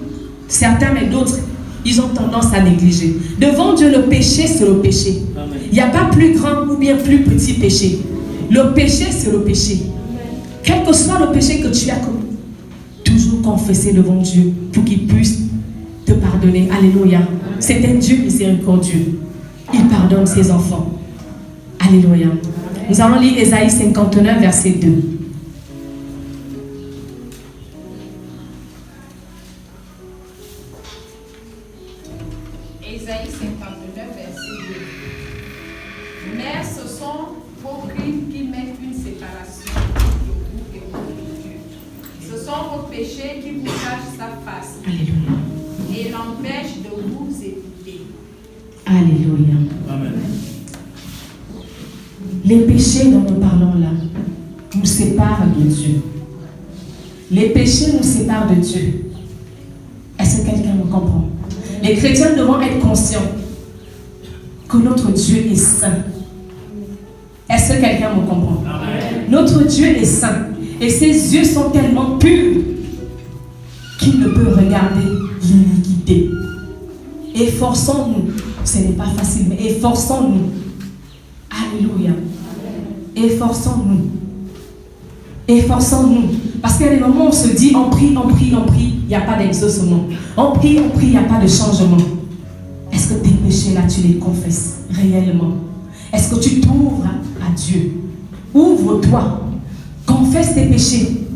certains mais d'autres, ils ont tendance à négliger. Devant Dieu, le péché, c'est le péché. Amen. Il n'y a pas plus grand ou bien plus petit péché. Le péché, c'est le péché. Quel que soit le péché que tu as commis, toujours confesser devant Dieu pour qu'il puisse te pardonner. Alléluia. C'est un Dieu miséricordieux. Il pardonne ses enfants. Alléluia. Nous allons lire Ésaïe 59, verset 2. Ésaïe 59, verset 2. Mais ce sont vos crimes qui mettent une séparation entre vous et votre Dieu. Ce sont vos péchés qui vous cachent sa face. Alléluia. Et l'empêchent de vous écouter. Alléluia. Amen. Les péchés dont nous parlons là nous séparent de Dieu. Les péchés nous séparent de Dieu. Est-ce que quelqu'un me comprend? Les chrétiens devront être conscients que notre Dieu est saint. Est-ce que quelqu'un me comprend? Amen. Notre Dieu est saint. Et ses yeux sont tellement purs qu'il ne peut regarder l'iniquité. Efforçons-nous. Ce n'est pas facile, mais efforçons-nous. Alléluia. Efforçons-nous. Efforçons-nous. Parce qu'il y a des moments où on se dit, on prie, il n'y a pas d'exaucement. On prie, il n'y a pas de changement. Est-ce que tes péchés là, tu les confesses réellement? Est-ce que tu t'ouvres à Dieu? Ouvre-toi. Confesse tes péchés.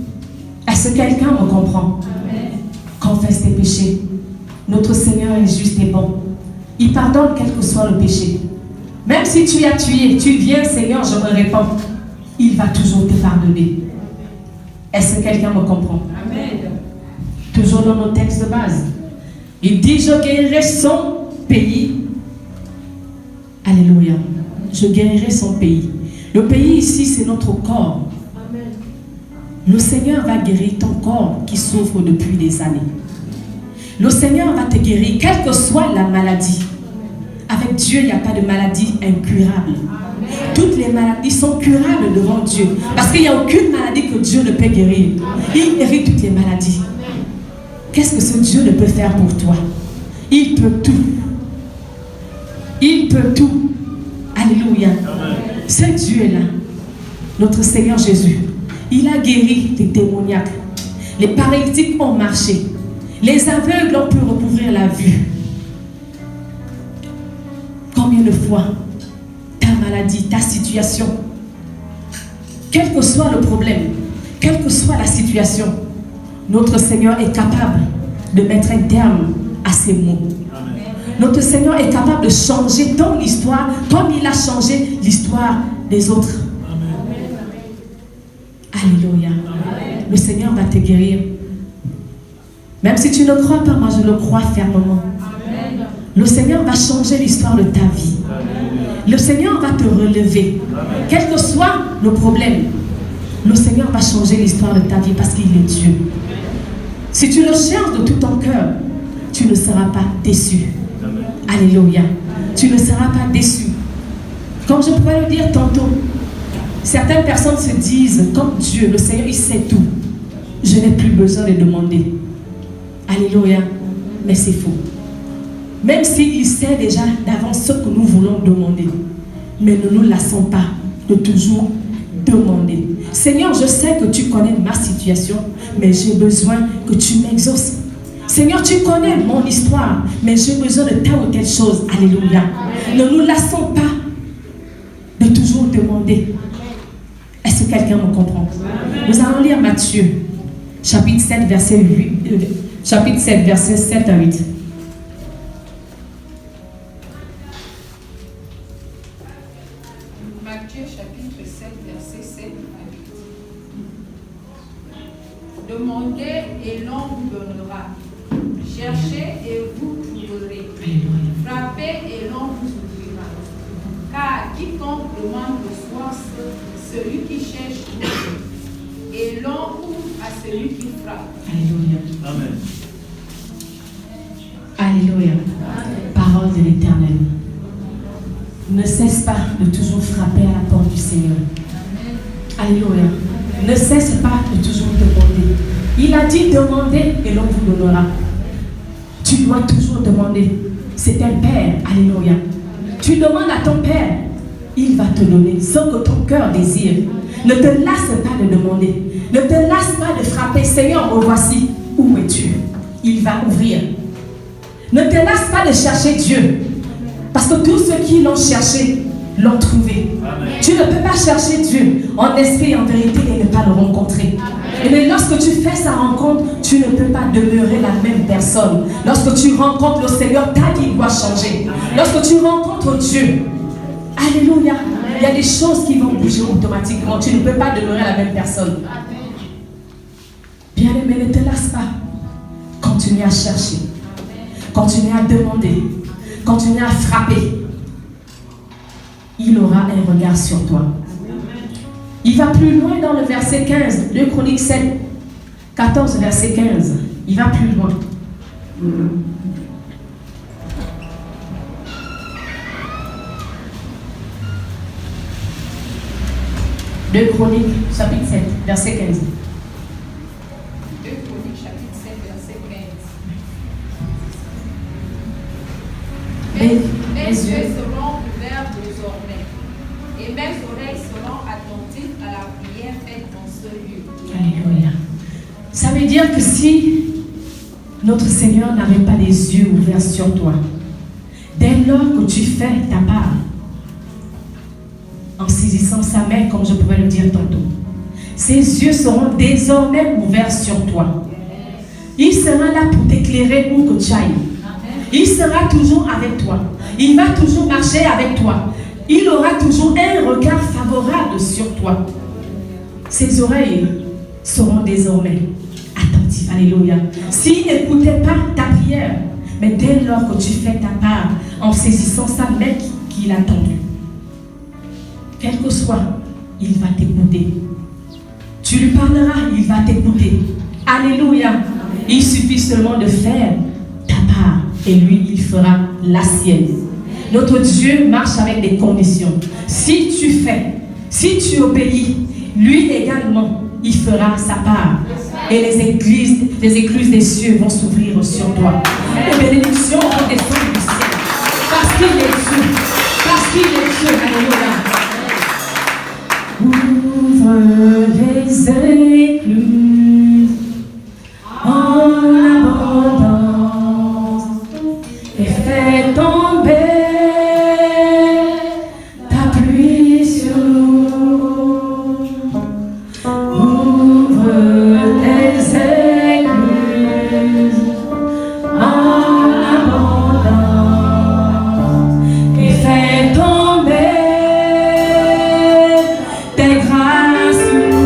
Est-ce que quelqu'un me comprend? Amen. Confesse tes péchés. Notre Seigneur est juste et bon. Il pardonne quel que soit le péché. Même si tu as tué, tu viens, Seigneur, je me répands. Il va toujours te pardonner. Est-ce que quelqu'un me comprend? Amen. Toujours dans nos textes de base. Il dit, je guérirai son pays. Alléluia. Je guérirai son pays. Le pays ici, c'est notre corps. Amen. Le Seigneur va guérir ton corps qui souffre depuis des années. Le Seigneur va te guérir, quelle que soit la maladie. Avec Dieu, il n'y a pas de maladie incurable. Amen. Toutes les maladies sont curables devant Dieu. Parce qu'il n'y a aucune maladie que Dieu ne peut guérir. Il guérit toutes les maladies. Qu'est-ce que ce Dieu ne peut faire pour toi? Il peut tout. Il peut tout. Alléluia. Ce Dieu-là, notre Seigneur Jésus, il a guéri les démoniaques. Les paralytiques ont marché. Les aveugles ont pu recouvrir la vue. Combien de fois ta maladie, ta situation, quel que soit le problème, quelle que soit la situation, notre Seigneur est capable de mettre un terme à ces mots. Amen. Notre Seigneur est capable de changer ton histoire comme il a changé l'histoire des autres. Amen. Alléluia. Amen. Le Seigneur va te guérir. Même si tu ne crois pas, moi je le crois fermement. Amen. Le Seigneur va changer l'histoire de ta vie. Amen. Le Seigneur va te relever. Amen. Quel que soit le problème, le Seigneur va changer l'histoire de ta vie parce qu'il est Dieu. Si tu le cherches de tout ton cœur, tu ne seras pas déçu. Amen. Alléluia. Tu ne seras pas déçu. Comme je pourrais le dire tantôt, certaines personnes se disent, comme Dieu, le Seigneur, il sait tout. Je n'ai plus besoin de demander. Alléluia. Mais c'est faux. Même s'il sait déjà d'avance ce que nous voulons demander. Mais ne nous lassons pas de toujours demander. Seigneur, je sais que tu connais ma situation, mais j'ai besoin que tu m'exauces. Seigneur, tu connais mon histoire, mais j'ai besoin de telle ou telle chose. Alléluia. Ne nous lassons pas de toujours demander. Est-ce que quelqu'un me comprend? Nous allons lire Matthieu, chapitre 7, verset 7 à 8. Matthieu chapitre 7, verset 7 à 8. Demandez et l'on vous donnera. Cherchez et vous trouverez. Frappez et l'on vous ouvrira. Car quiconque demande reçoit celui qui cherche trouve. Et l'on ouvre à celui qui frappe. Alléluia. Amen. Alléluia. Parole de l'Éternel. Ne cesse pas de toujours frapper à la porte du Seigneur. Alléluia. Ne cesse pas de toujours demander. Il a dit demandez et l'on vous donnera. Tu dois toujours demander. C'est un Père. Alléluia. Tu demandes à ton Père. Il va te donner ce que ton cœur désire. Ne te lasse pas de demander. Ne te lasse pas de frapper. Seigneur, me voici. Où es-tu? Il va ouvrir. Ne te lasse pas de chercher Dieu. Parce que tous ceux qui l'ont cherché l'ont trouvé. Amen. Tu ne peux pas chercher Dieu en esprit et en vérité et ne pas le rencontrer. Amen. Et lorsque tu fais sa rencontre, tu ne peux pas demeurer la même personne. Lorsque tu rencontres le Seigneur, ta vie doit changer. Amen. Lorsque tu rencontres Dieu, alléluia, il y a des choses qui vont bouger automatiquement. Tu ne peux pas demeurer la même personne. Bien-aimé, ne te lasse pas. Continue à chercher. Continue à demander. Continue à frapper. Il aura un regard sur toi. Il va plus loin dans le verset 15, 2 Chroniques 7, 14, verset 15. Il va plus loin. 2 Chroniques, chapitre 7, verset 15. 2 Chroniques, chapitre 7, verset 15. Mes yeux seront ouverts désormais, et mes oreilles seront attentives à la prière faite dans ce lieu. Alléluia. Ça veut dire que si notre Seigneur n'avait pas les yeux ouverts sur toi, dès lors que tu fais ta part, en saisissant sa main, comme je pouvais le dire tantôt, ses yeux seront désormais ouverts sur toi. Il sera là pour t'éclairer où que tu ailles. Il sera toujours avec toi. Il va toujours marcher avec toi. Il aura toujours un regard favorable sur toi. Ses oreilles seront désormais attentives. Alléluia. S'il n'écoutait pas ta prière, mais dès lors que tu fais ta part, en saisissant sa main qu'il a tendue, quel que soit, il va t'écouter. Tu lui parleras, il va t'écouter. Alléluia. Il suffit seulement de faire ta part et lui, il fera la sienne. Notre Dieu marche avec des conditions. Si tu fais, si tu obéis, lui également, il fera sa part. Et les écluses des cieux vont s'ouvrir sur toi. Les bénédictions vont descendre du ciel. Parce qu'il est Dieu. Parce qu'il est Dieu. Alléluia. Ouvre les écluses en abondance et fais tomber ta pluie sur nous. Ouvre les écluses en abondance et fais tomber tes grâces sur nous.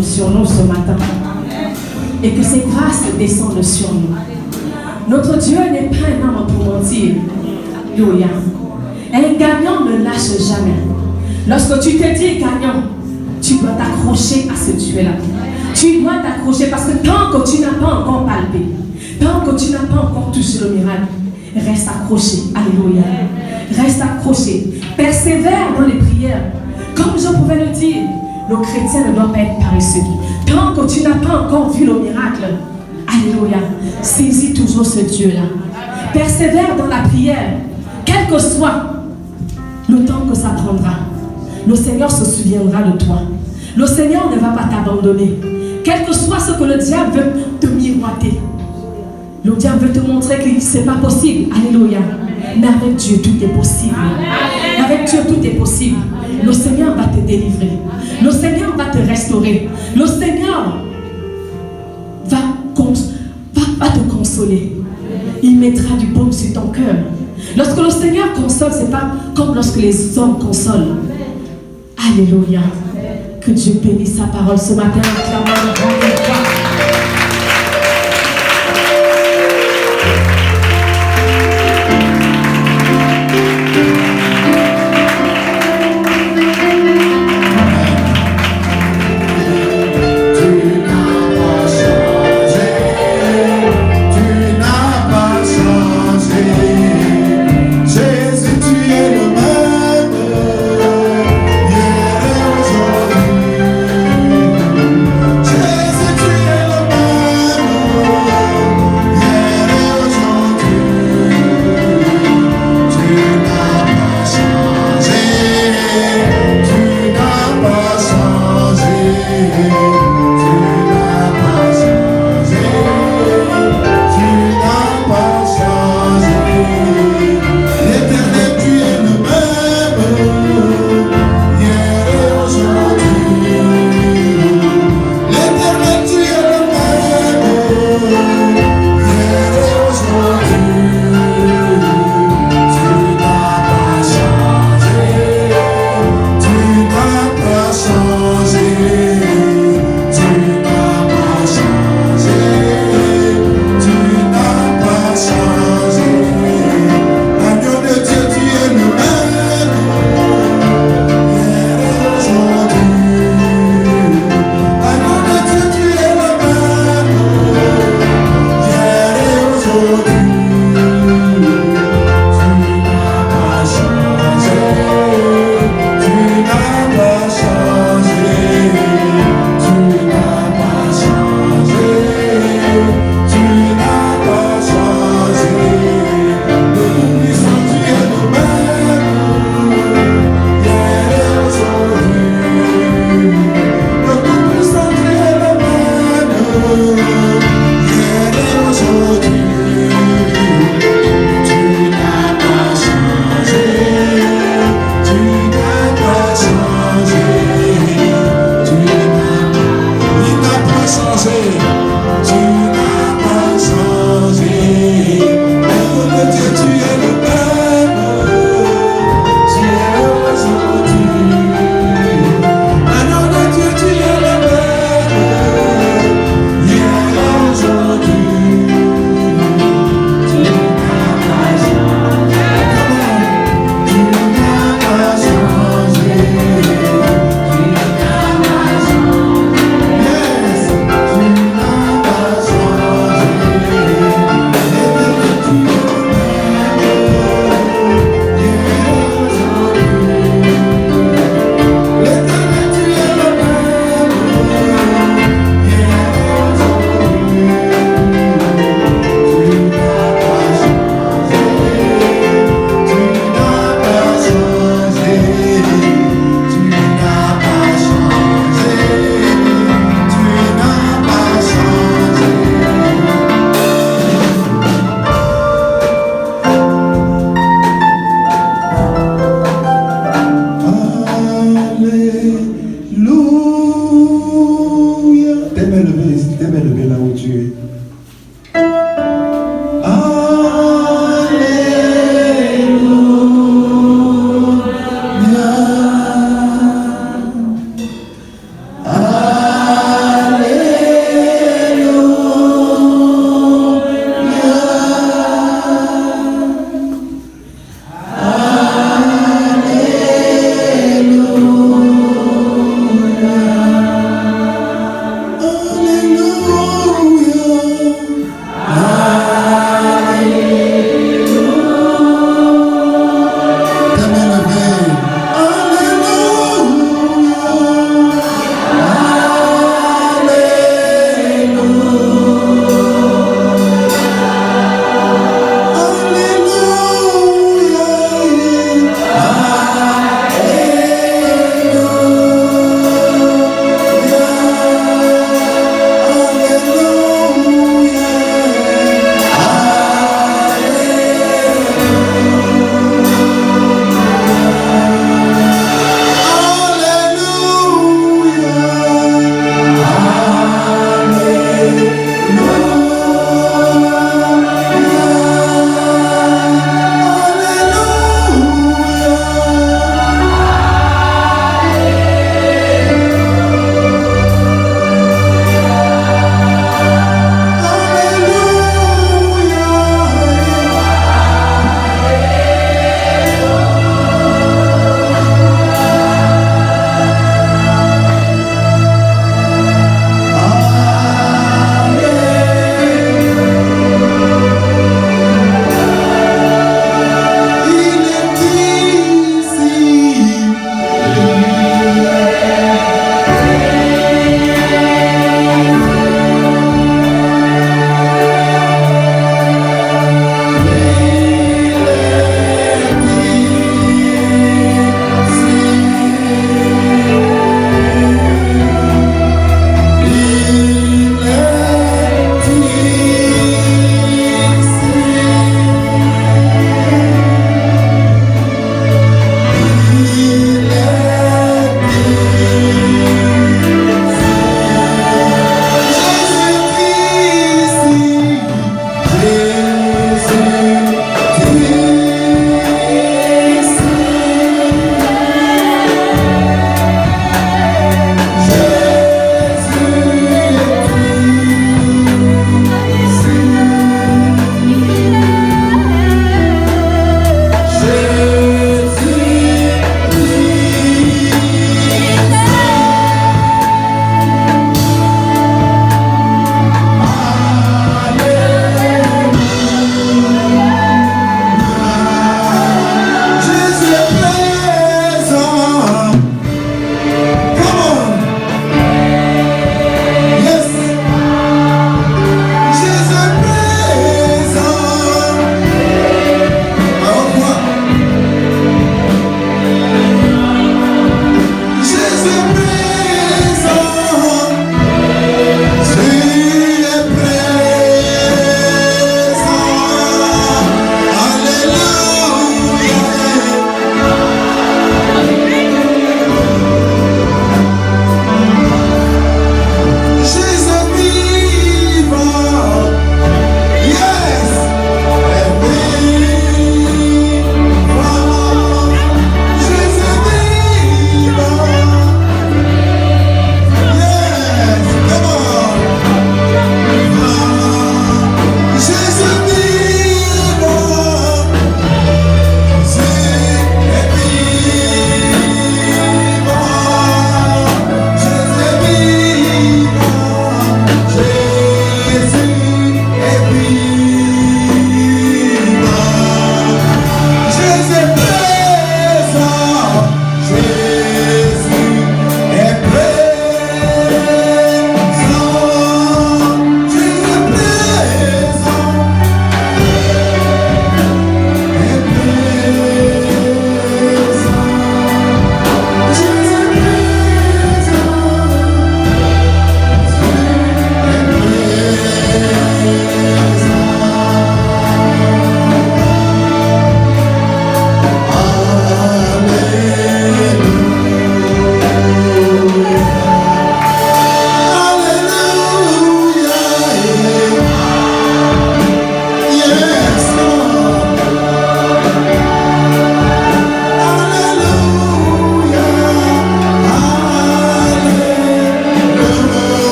Sur nous ce matin et que ces grâces descendent sur nous. Notre Dieu n'est pas un homme pour mentir. Alléluia. Un gagnant ne lâche jamais. Lorsque tu te dis gagnant, tu dois t'accrocher à ce Dieu-là. Tu dois t'accrocher parce que tant que tu n'as pas encore palpé, tant que tu n'as pas encore touché le miracle, reste accroché. Alléluia. Reste accroché. Persévère dans les prières. Comme je pouvais le dire, le chrétien ne doit pas être paresseux. Tant que tu n'as pas encore vu le miracle, alléluia, saisis toujours ce Dieu-là. Persévère dans la prière, quel que soit le temps que ça prendra. Le Seigneur se souviendra de toi. Le Seigneur ne va pas t'abandonner. Quel que soit ce que le diable veut te miroiter, le diable veut te montrer que ce n'est pas possible. Alléluia. Mais avec Dieu, tout est possible. Avec Dieu, tout est possible. Le Seigneur va te délivrer. Le Seigneur va te restaurer. Le Seigneur va te consoler. Il mettra du baume sur ton cœur. Lorsque le Seigneur console, ce n'est pas comme lorsque les hommes consolent. Alléluia. Que Dieu bénisse sa parole ce matin. Acclamons le grand Dieu.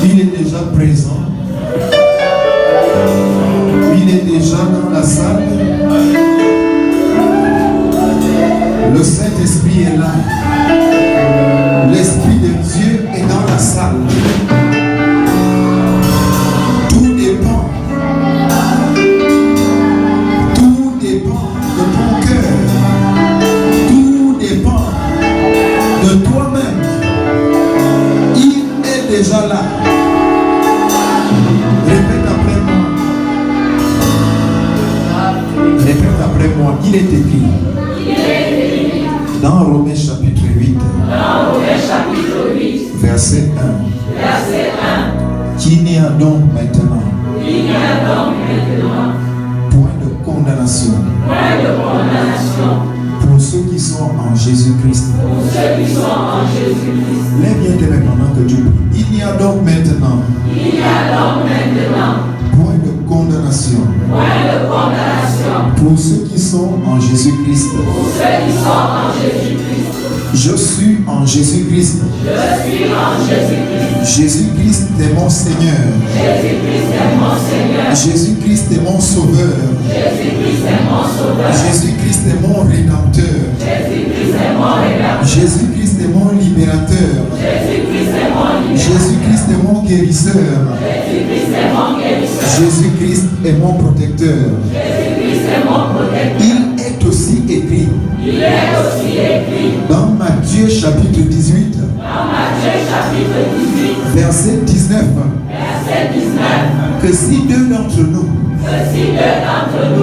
Il est déjà présent. Il est déjà dans la salle. Le Saint-Esprit est là. L'Esprit de Dieu est dans la salle. Tout dépend. Tout dépend de ton cœur. Tout dépend de toi-même. Il est déjà là. Répète après moi. Répète après moi. Il est écrit. Dans Romains chapitre 8. Verset 1. Qu'il n'y a donc maintenant point de condamnation pour ceux qui sont en Jésus-Christ. Lève bien tes mains pendant que tu pries. Il n'y a donc maintenant point de condamnation pour ceux qui sont en Jésus-Christ. Je suis en Jésus-Christ. Jésus-Christ est mon Seigneur. Jésus-Christ est mon Sauveur. Jésus-Christ est mon Rédempteur. Jésus-Christ est mon Libérateur. Jésus-Christ est mon Guérisseur. Jésus-Christ est mon Protecteur. Il est aussi écrit dans Matthieu chapitre 18, verset 19, que si deux d'entre nous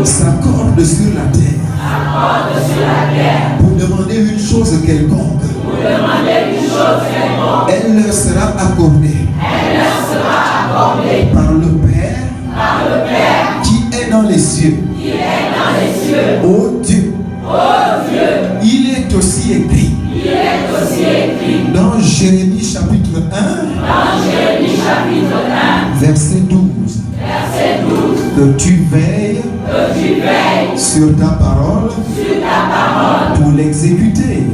s'accordent sur la terre pour demander une chose quelconque, elle leur sera accordée par le Père qui est dans les cieux. Ô Dieu, il est aussi écrit dans Jérémie chapitre 1, verset 12, que tu veilles sur ta parole pour l'exécuter.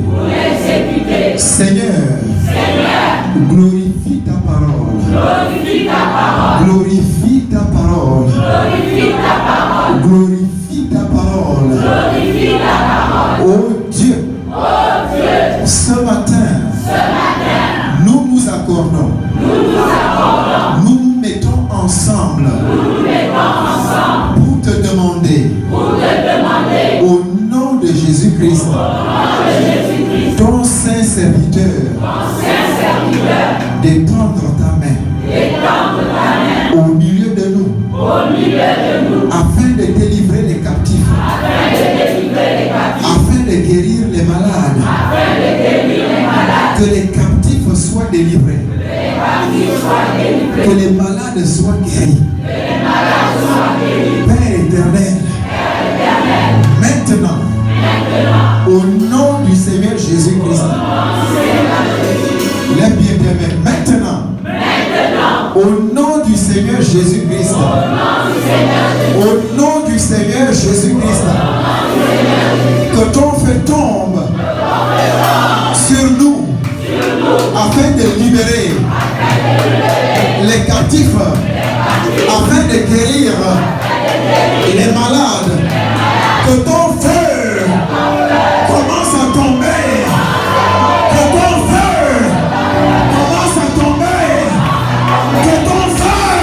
Seigneur, glorifie ta parole. Glorifie ta parole. Glorifie ta parole. Oh Dieu, ce matin, nous nous accordons. Nous nous mettons ensemble pour te demander, au nom de Jésus-Christ, ton saint serviteur, d'étendre ta main au milieu de nous, afin de délivrer les captifs, afin de guérir les malades, que les captifs soient délivrés, que les malades soient guéris. Père éternel, maintenant, au nom du Seigneur Jésus-Christ, lève bien tes mains. Maintenant, au nom du Seigneur Jésus-Christ, au nom du Seigneur Jésus-Christ, que ton feu tombe sur nous afin de libérer les captifs, afin de guérir les malades. Que ton feu commence à tomber. Que ton feu commence à tomber. Que ton feu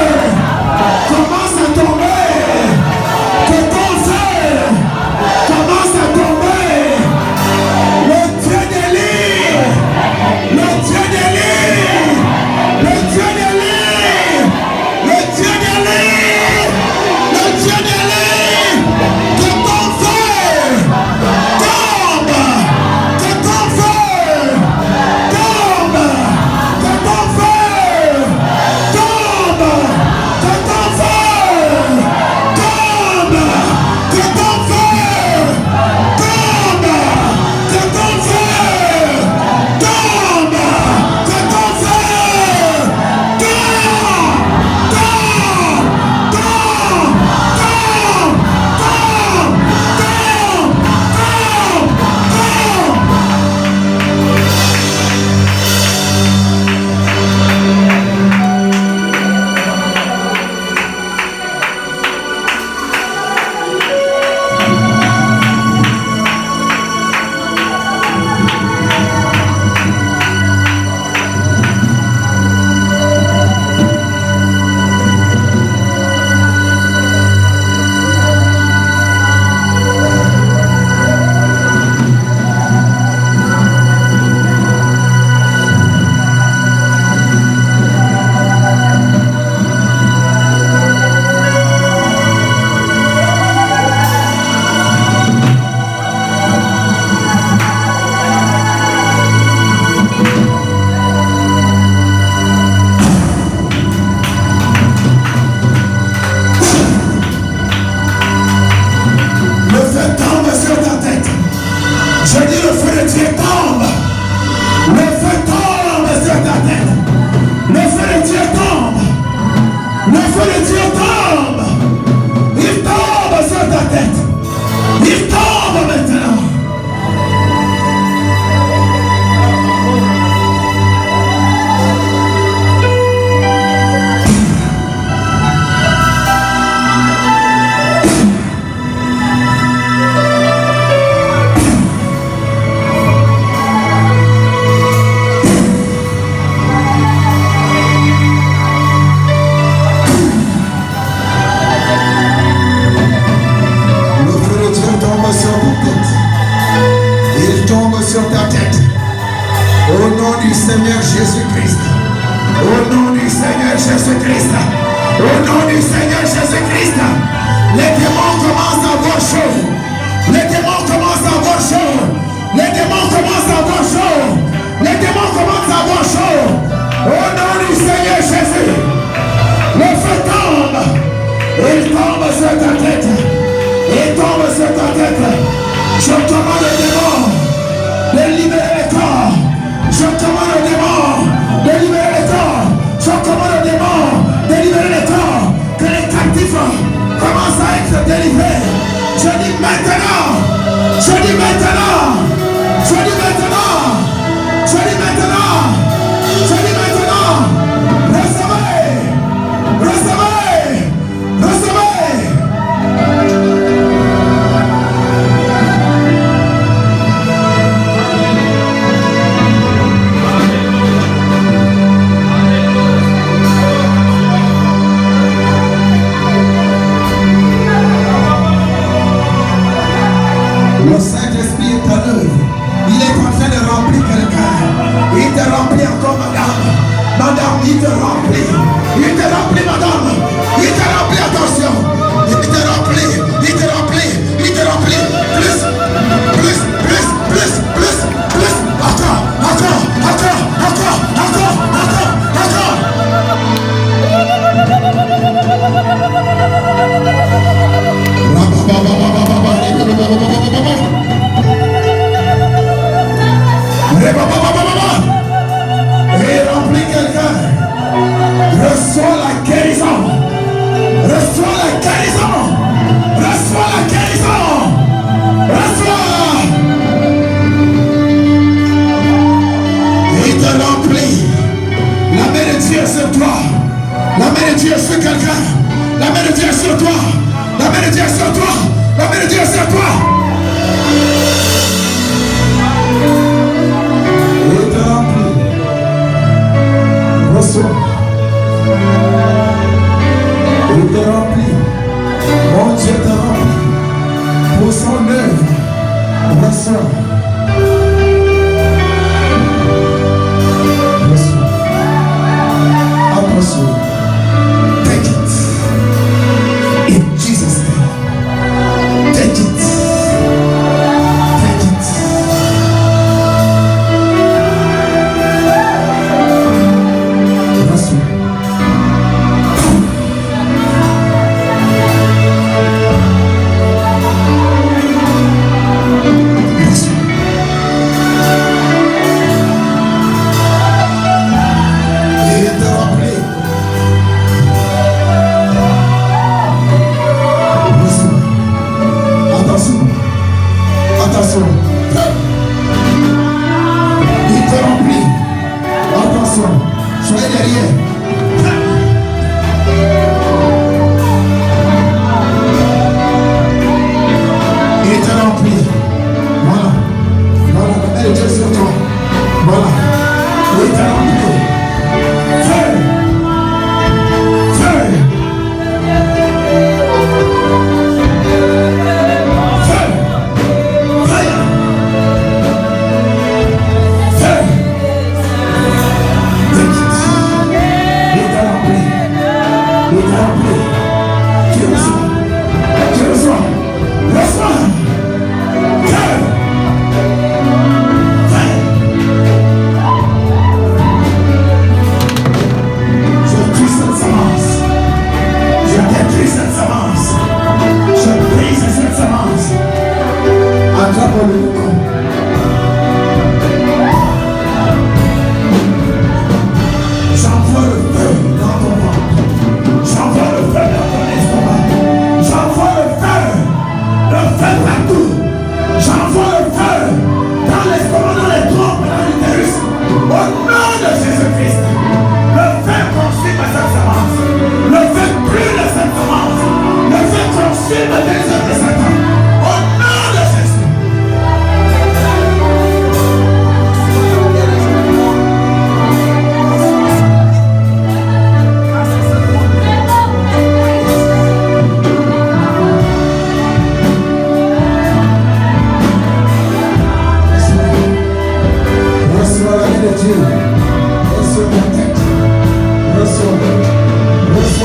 commence à tomber. Que ton feu commence à tomber. Le Dieu délivre. Le Dieu délivre. Le Dieu délivre. Le Dieu délivre. Le Dieu délivre. Que ton feu Seigneur Jésus-Christ. Au nom du Seigneur Jésus-Christ. Au nom du Seigneur Jésus-Christ. Les démons commencent à avoir chaud. Les démons commencent à avoir chaud. Les démons commencent à avoir chaud. Les démons commencent à avoir chaud. Au nom du Seigneur Jésus. Le feu tombe. Il tombe sur ta tête. Il tombe sur ta tête. Je commande le démon de libérer les corps. Je commande le démon de libérer les corps. Je commande le démon de libérer les corps. Que les captifs commencent à être délivrés. Je dis maintenant. Je dis maintenant. Je dis maintenant. Je dis maintenant. Je dis maintenant. Recevez. Recevez. Recevez. Le Saint-Esprit est à l'œuvre. Il est en train de remplir quelqu'un. Il te remplit encore, madame. Madame, il te remplit. Il te remplit, madame. Il te remplit, attention. Il te remplit. Il te remplit. Il te remplit. Plus, plus, plus, plus, plus, plus. Encore, encore, encore, encore, encore, encore, encore. Et remplis quelqu'un. Reçois la guérison. Reçois la guérison. Reçois la guérison. Reçois. Il te remplit. La main de Dieu est sur toi. La main de Dieu est sur quelqu'un. La main de Dieu est sur toi. La main de Dieu est sur toi. La main de Dieu est sur toi. Il te remplit. Reçois. Il te remplit. Mon Dieu te remplit. Pour son œuvre. Reçois. Reçois. Attention. Take it. In Jesus' name. Take it. Take it. Reçois. Attention. Il te remplit. Attention. Soyez derrière. Il te remplit. Voilà. Voilà. La main de Dieu sur toi. Voilà. Il te remplit. Feu. Feu.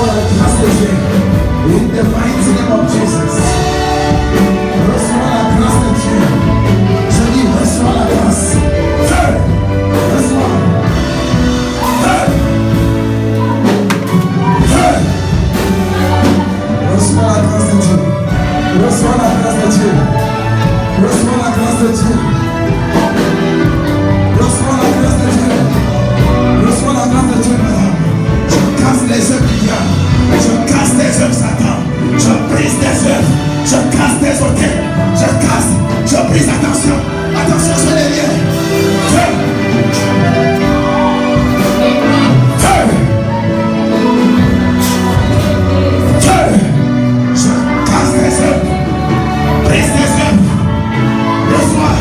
Reçois la grâce de Dieu. In the mighty name of Jesus. Reçois la grâce de Dieu. Je dis, reçois la grâce. Feu. Reçois. Feu. Feu. Reçois la grâce de Dieu. Reçois la grâce de Dieu. Reçois la grâce de Dieu. Reçois la grâce de Dieu. Reçois la grâce de Dieu, madame. Je casse les œuvres du diable. Je casse les œuvres Satan. Je brise des œuvres. Je casse des hôtels. Je casse. Je brise. Attention. Attention sur les liens. Feu. Feu. Feu. Je casse des œuvres. Brise des œuvres. Reçois.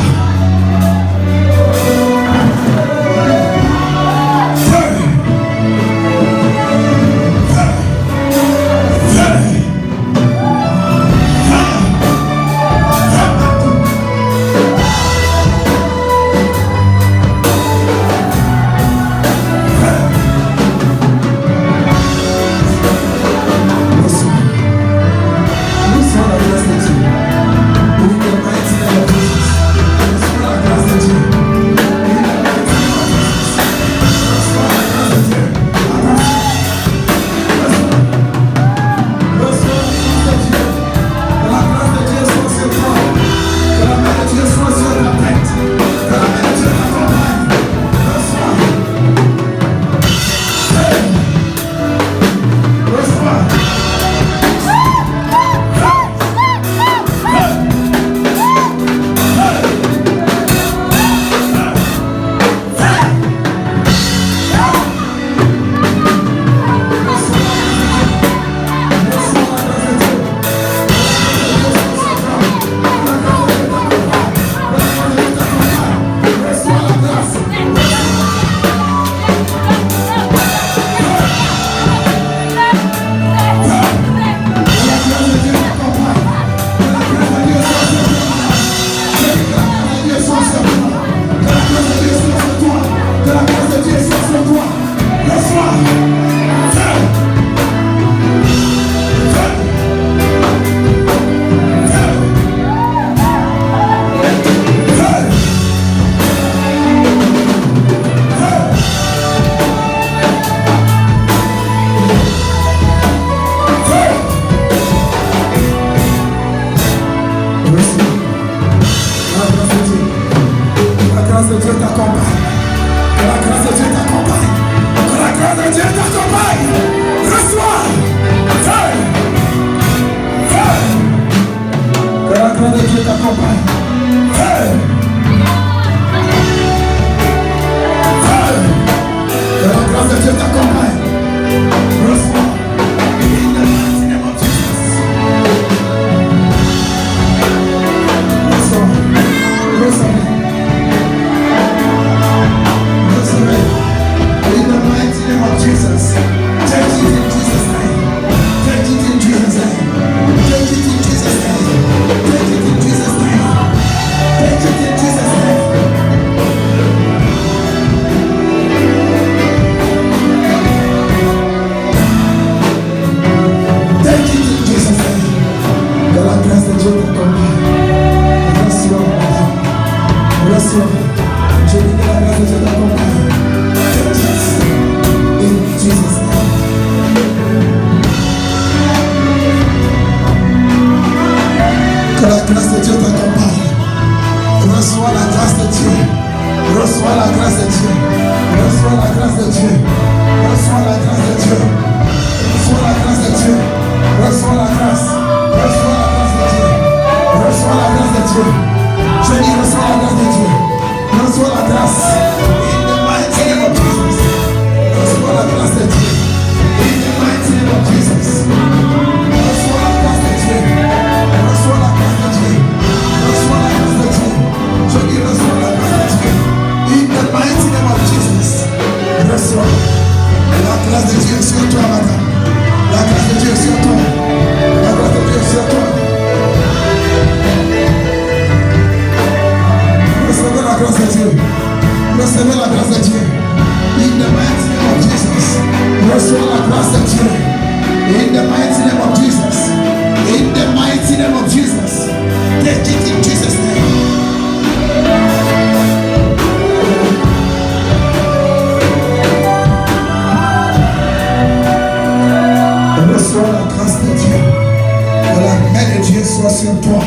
soit sur toi.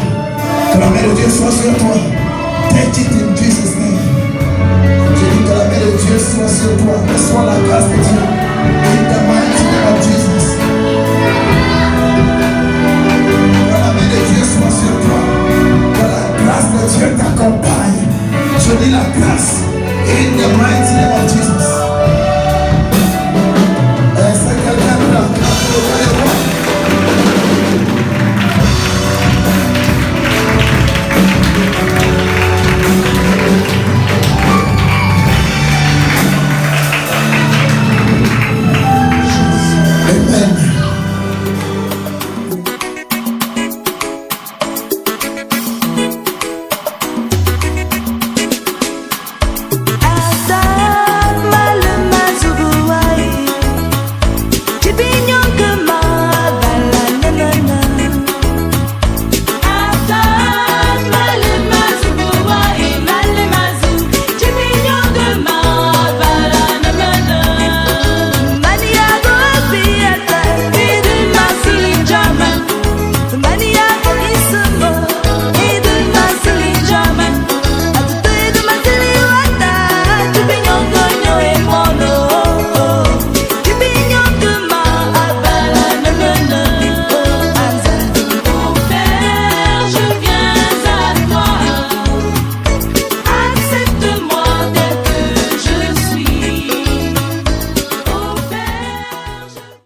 Que la main de Dieu soit sur toi. Take it in Jesus' name. Je dis que la main de Dieu soit sur toi. Reçois la grâce de Dieu.